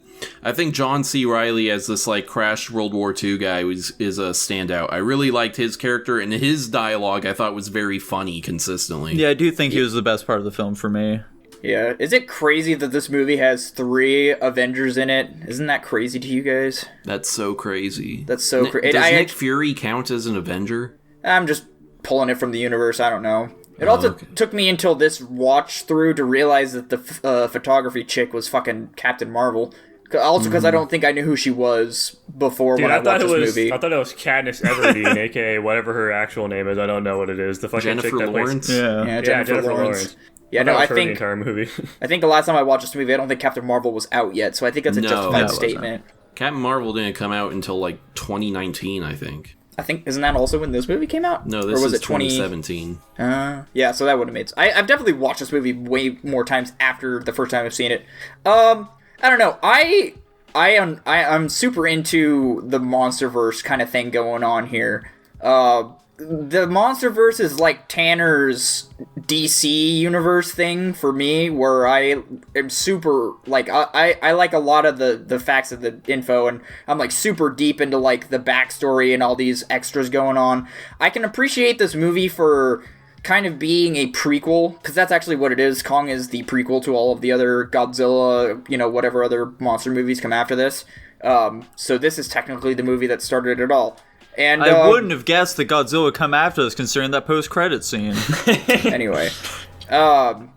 Speaker 3: as this like crashed World War II guy is a standout. I really liked his character, and his dialogue I thought was very funny consistently.
Speaker 4: Yeah, I do think he was the best part of the film for me.
Speaker 2: Yeah, is it crazy that this movie has 3 Avengers in it? Isn't that crazy to you guys?
Speaker 3: That's so crazy.
Speaker 2: That's so crazy.
Speaker 3: Does Nick Fury count as an Avenger?
Speaker 2: I'm just pulling it from the universe, I don't know. It also took me until this watch through to realize that the photography chick was fucking Captain Marvel. Also, because I don't think I knew who she was before when I watched this movie.
Speaker 1: I thought it was Katniss Everdeen, aka whatever her actual name is. I don't know what it is. The fucking
Speaker 3: Jennifer
Speaker 1: chick that
Speaker 3: Lawrence?
Speaker 1: plays...
Speaker 2: Yeah, Jennifer Lawrence. Yeah, no, I think the
Speaker 1: entire movie.
Speaker 2: I think the last time I watched this movie, I don't think Captain Marvel was out yet, so I think that's a justified statement.
Speaker 3: Captain Marvel didn't come out until like 2019, I think.
Speaker 2: Isn't that also when this movie came out?
Speaker 3: No, this is 2017.
Speaker 2: Yeah, so that would have made sense. I've definitely watched this movie way more times after the first time I've seen it. I don't know. I'm super into the MonsterVerse kind of thing going on here. The MonsterVerse is like Tanner's DC universe thing for me, where I am super, like, I like a lot of the facts of the info, and I'm like super deep into like the backstory and all these extras going on. I can appreciate this movie for kind of being a prequel, because that's actually what it is. Kong is the prequel to all of the other Godzilla, whatever other monster movies come after this. So this is technically the movie that started it all. And
Speaker 4: I wouldn't have guessed that Godzilla would come after us, considering that post-credit scene.
Speaker 2: Anyway. But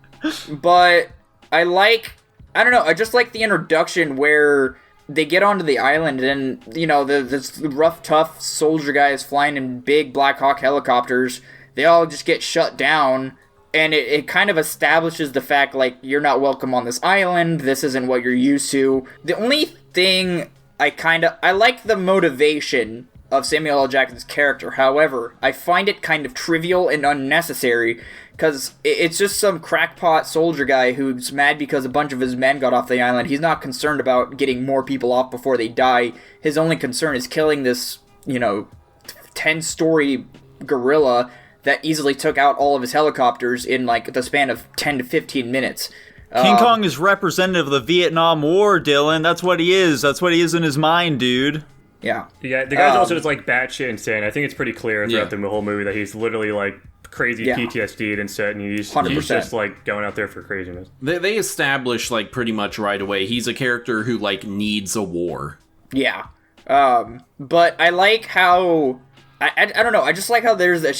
Speaker 2: I don't know, I just like the introduction where they get onto the island and, this rough, tough soldier guys flying in big Black Hawk helicopters. They all just get shut down, and it kind of establishes the fact, like, you're not welcome on this island, this isn't what you're used to. The only thing I like the motivation of Samuel L. Jackson's character. However, I find it kind of trivial and unnecessary, because it's just some crackpot soldier guy who's mad because a bunch of his men got off the island. He's not concerned about getting more people off before they die. His only concern is killing this, 10-story gorilla that easily took out all of his helicopters in, like, the span of 10 to 15 minutes.
Speaker 4: King Kong is representative of the Vietnam War, Dylan. That's what he is. That's what he is in his mind, dude.
Speaker 2: Yeah.
Speaker 1: Yeah, the guy's also just like batshit insane. I think it's pretty clear throughout the whole movie that he's literally like crazy PTSD'd and set, and he's just like going out there for craziness.
Speaker 3: They establish like pretty much right away he's a character who like needs a war.
Speaker 2: Yeah. But I like how I don't know. I just like how there's a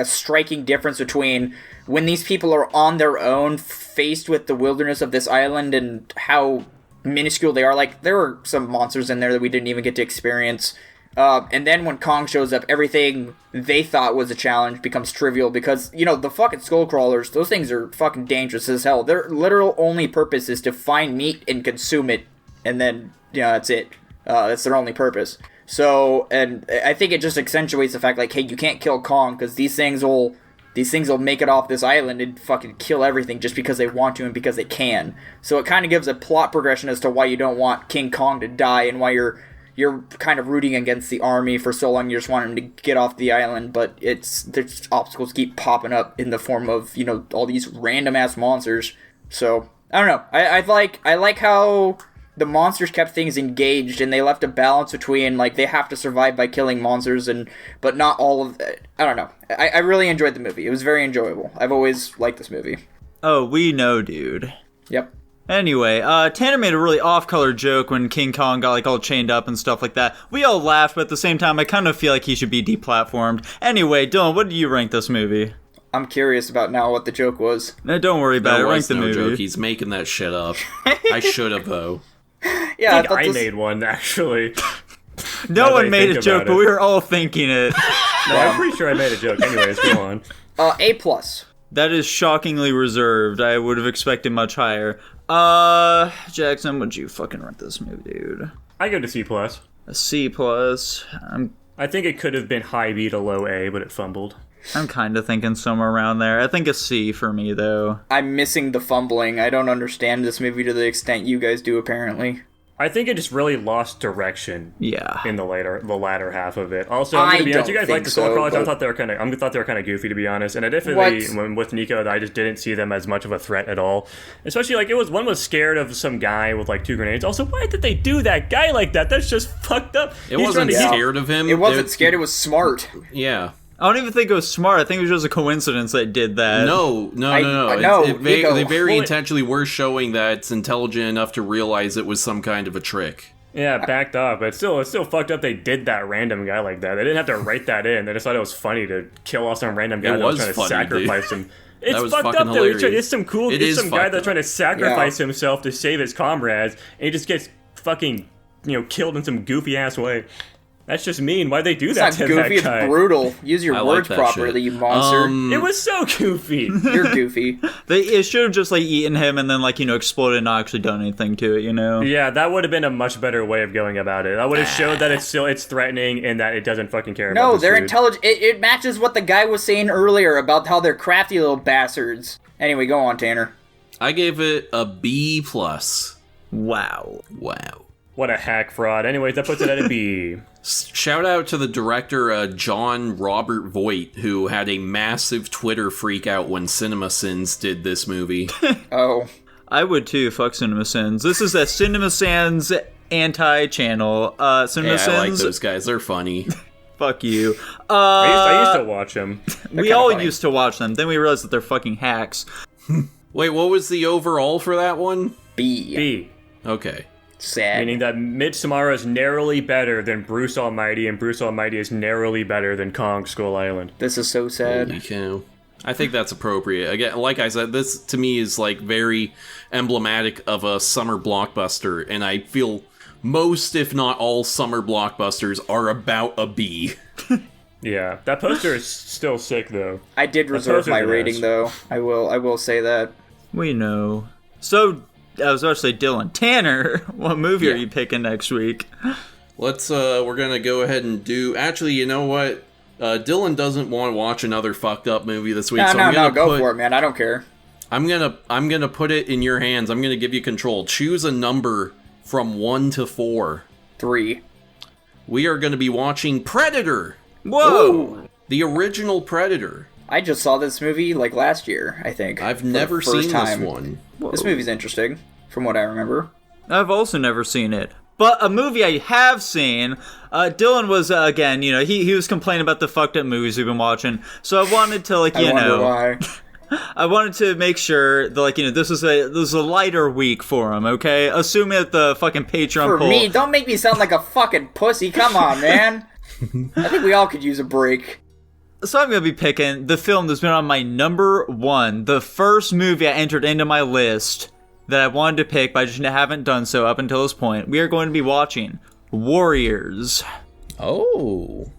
Speaker 2: striking difference between when these people are on their own, faced with the wilderness of this island, and how minuscule they are. Like, there were some monsters in there that we didn't even get to experience. And then when Kong shows up, everything they thought was a challenge becomes trivial because, the fucking skull crawlers, those things are fucking dangerous as hell. Their literal only purpose is to find meat and consume it, and then, that's it. That's their only purpose. So, and I think it just accentuates the fact, like, hey, you can't kill Kong because these things will make it off this island and fucking kill everything just because they want to and because they can. So it kind of gives a plot progression as to why you don't want King Kong to die and why you're kind of rooting against the army for so long. You just want him to get off the island, but there's obstacles keep popping up in the form of, all these random ass monsters. So, I don't know. I like how the monsters kept things engaged, and they left a balance between, like, they have to survive by killing monsters, but not all of it. I don't know. I really enjoyed the movie. It was very enjoyable. I've always liked this movie.
Speaker 4: Oh, we know, dude.
Speaker 2: Yep.
Speaker 4: Anyway, Tanner made a really off-color joke when King Kong got, like, all chained up and stuff like that. We all laughed, but at the same time, I kind of feel like he should be deplatformed. Anyway, Dylan, what do you rank this movie?
Speaker 2: I'm curious about now what the joke was.
Speaker 4: No, don't worry about it. Rank the movie.
Speaker 3: Joke. He's making that shit up. I should have, though.
Speaker 2: Yeah,
Speaker 1: I think I made one, actually.
Speaker 4: No one made a joke, but we were all thinking it.
Speaker 1: No, I'm pretty sure I made a joke. Anyways, go on.
Speaker 2: A+.
Speaker 4: That is shockingly reserved. I would have expected much higher. Jackson, would you fucking rank this movie, dude?
Speaker 1: I go to C+.
Speaker 4: A C+.
Speaker 1: I think it could have been high B to low A, but it fumbled.
Speaker 4: I'm kind of thinking somewhere around there. I think a C for me, though.
Speaker 2: I'm missing the fumbling. I don't understand this movie to the extent you guys do, apparently.
Speaker 1: I think it just really lost direction.
Speaker 4: Yeah.
Speaker 1: In the latter half of it. Also, I'm gonna be honest. You guys like the skull crawlers? I thought they were kind of goofy, to be honest. And I definitely, with Nico, I just didn't see them as much of a threat at all. Especially like one was scared of some guy with like 2 grenades. Also, why did they do that guy like that? That's just fucked up.
Speaker 3: It wasn't scared of him.
Speaker 2: It wasn't scared. It was smart.
Speaker 3: Yeah.
Speaker 4: I don't even think it was smart. I think it was just a coincidence that it did that.
Speaker 3: No. They very intentionally were showing that it's intelligent enough to realize it was some kind of a trick.
Speaker 1: Yeah, backed off, but it's still fucked up they did that random guy like that. They didn't have to write that in. They just thought it was funny to kill off some random guy that was trying to sacrifice him. It's fucked up, though. It's some guy that's trying to sacrifice himself to save his comrades, and he just gets fucking, killed in some goofy-ass way. That's just mean. Why'd they do that to
Speaker 2: goofy,
Speaker 1: that guy?
Speaker 2: It's brutal. Use your words properly, you monster.
Speaker 1: It was so goofy.
Speaker 2: You're goofy.
Speaker 4: It should have just, like, eaten him and then, like, exploded and not actually done anything to it,
Speaker 1: Yeah, that would have been a much better way of going about it. That would have showed that it's threatening and that it doesn't fucking care about this
Speaker 2: they're
Speaker 1: food.
Speaker 2: intelligent. It matches what the guy was saying earlier about how they're crafty little bastards. Anyway, go on, Tanner.
Speaker 3: I gave it a B+.
Speaker 4: Wow.
Speaker 1: What a hack fraud. Anyways, that puts it at a B.
Speaker 3: Shout out to the director, John Robert Voight, who had a massive Twitter freak out when CinemaSins did this movie.
Speaker 2: Oh.
Speaker 4: I would too. Fuck CinemaSins. This is a CinemaSins anti-channel. CinemaSins.
Speaker 3: Yeah, I like those guys. They're funny.
Speaker 4: Fuck you.
Speaker 1: I used to watch them.
Speaker 4: We all used to watch them. Then we realized that they're fucking hacks.
Speaker 3: Wait, what was the overall for that one?
Speaker 2: B.
Speaker 3: Okay.
Speaker 2: Sad.
Speaker 1: Meaning that Midsommar is narrowly better than Bruce Almighty, and Bruce Almighty is narrowly better than Kong Skull Island.
Speaker 2: This is so sad.
Speaker 3: Holy cow. I think that's appropriate. Again, like I said, this to me is like very emblematic of a summer blockbuster, and I feel most, if not all, summer blockbusters are about a B.
Speaker 1: Yeah, that poster is still sick though.
Speaker 2: I did reserve my rating though. I will say that.
Speaker 4: We know. So, I was about to say, Dylan. Tanner, what movie are you picking next week?
Speaker 3: We're gonna go ahead and do, actually, you know what? Dylan doesn't want to watch another fucked up movie this week,
Speaker 2: No, go for it, man. I don't care.
Speaker 3: I'm gonna put it in your hands. I'm gonna give you control. Choose a number from 1 to 4.
Speaker 2: 3.
Speaker 3: We are gonna be watching Predator.
Speaker 4: Whoa!
Speaker 2: Ooh.
Speaker 3: The original Predator.
Speaker 2: I just saw this movie, like, last year, I think.
Speaker 3: I've never seen this one.
Speaker 2: Whoa. This movie's interesting, from what I remember.
Speaker 4: I've also never seen it. But a movie I have seen, Dylan was, again, he was complaining about the fucked up movies we've been watching. So I wanted to,
Speaker 2: why.
Speaker 4: I wanted to make sure that, this was a lighter week for him, okay? Assuming that the fucking Patreon
Speaker 2: For
Speaker 4: poll...
Speaker 2: me, don't make me sound like a fucking pussy. Come on, man. I think we all could use a break.
Speaker 4: So I'm going to be picking the film that's been on my number one, the first movie I entered into my list that I wanted to pick, but I just haven't done so up until this point. We are going to be watching Warriors.
Speaker 3: Oh.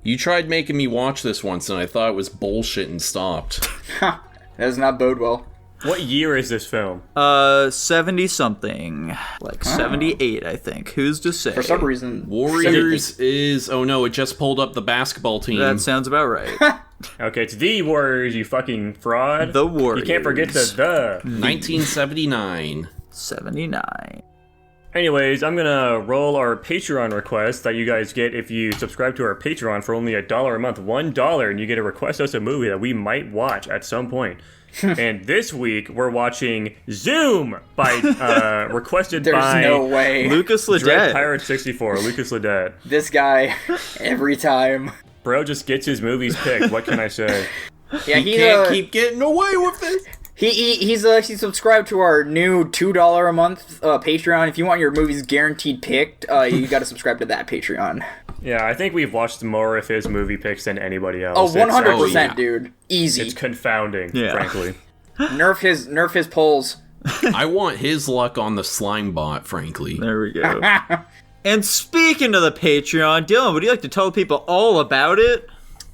Speaker 3: You tried making me watch this once, and I thought it was bullshit and stopped.
Speaker 2: That does not bode well.
Speaker 1: What year is this film?
Speaker 4: 70-something. 78, I think. Who's to say?
Speaker 2: For some reason...
Speaker 3: Warriors is... Oh no, it just pulled up the basketball team.
Speaker 4: That sounds about right.
Speaker 1: Okay, it's the Warriors, you fucking fraud.
Speaker 4: The Warriors.
Speaker 1: You can't forget the.
Speaker 3: 1979.
Speaker 4: 79.
Speaker 1: Anyways, I'm gonna roll our Patreon request that you guys get if you subscribe to our Patreon for only $1 a month. $1, and you get to request us a movie that we might watch at some point. And this week, we're watching Zoom requested
Speaker 2: There's
Speaker 1: by...
Speaker 2: no way.
Speaker 4: Lucas
Speaker 1: Dread
Speaker 4: Ledet.
Speaker 1: Pirate 64, Lucas Ledet.
Speaker 2: This guy, every time.
Speaker 1: Bro just gets his movies picked, what can I say?
Speaker 2: Yeah,
Speaker 3: He can't keep getting away with this.
Speaker 2: He's subscribed to our new $2 a month Patreon. If you want your movies guaranteed picked, you got to subscribe to that Patreon.
Speaker 1: Yeah, I think we've watched more of his movie picks than anybody else.
Speaker 2: Oh, 100%,
Speaker 3: yeah.
Speaker 2: dude. Easy.
Speaker 1: It's confounding, frankly.
Speaker 2: Nerf his polls.
Speaker 3: I want his luck on the slime bot, frankly.
Speaker 4: There we go. And speaking of the Patreon, Dylan, would you like to tell people all about it?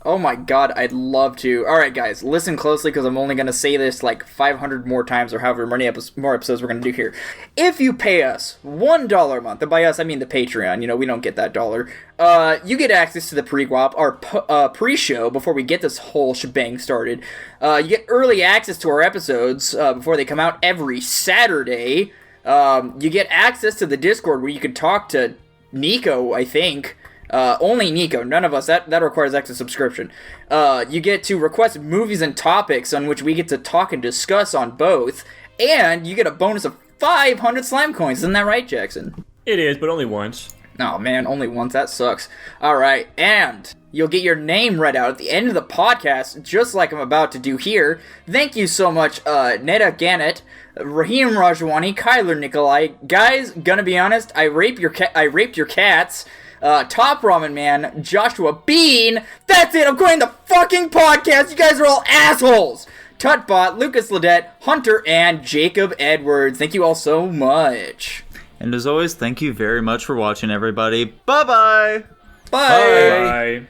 Speaker 2: Oh my god, I'd love to. Alright guys, listen closely because I'm only going to say this like 500 more times or however many more episodes we're going to do here. If you pay us $1 a month, and by us I mean the Patreon, we don't get that dollar, you get access to the pre-guap, our pre-show before we get this whole shebang started. You get early access to our episodes before they come out every Saturday. You get access to the Discord where you can talk to Nico, I think. Only Nico, none of us. That requires extra subscription. You get to request movies and topics on which we get to talk and discuss on both. And you get a bonus of 500 slime coins. Isn't that right, Jackson?
Speaker 1: It is, but only once.
Speaker 2: Oh man, only once. That sucks. Alright, and you'll get your name read out at the end of the podcast, just like I'm about to do here. Thank you so much, Neda Gannett, Raheem Rajwani, Kyler Nikolai. Guys, gonna be honest, I raped your cats. Top Ramen Man, Joshua Bean. That's it, I'm going to fucking podcast. You guys are all assholes. Tutbot, Lucas Ledet, Hunter, and Jacob Edwards. Thank you all so much.
Speaker 4: And as always, thank you very much for watching, everybody. Bye-bye!
Speaker 2: Bye!
Speaker 1: Bye.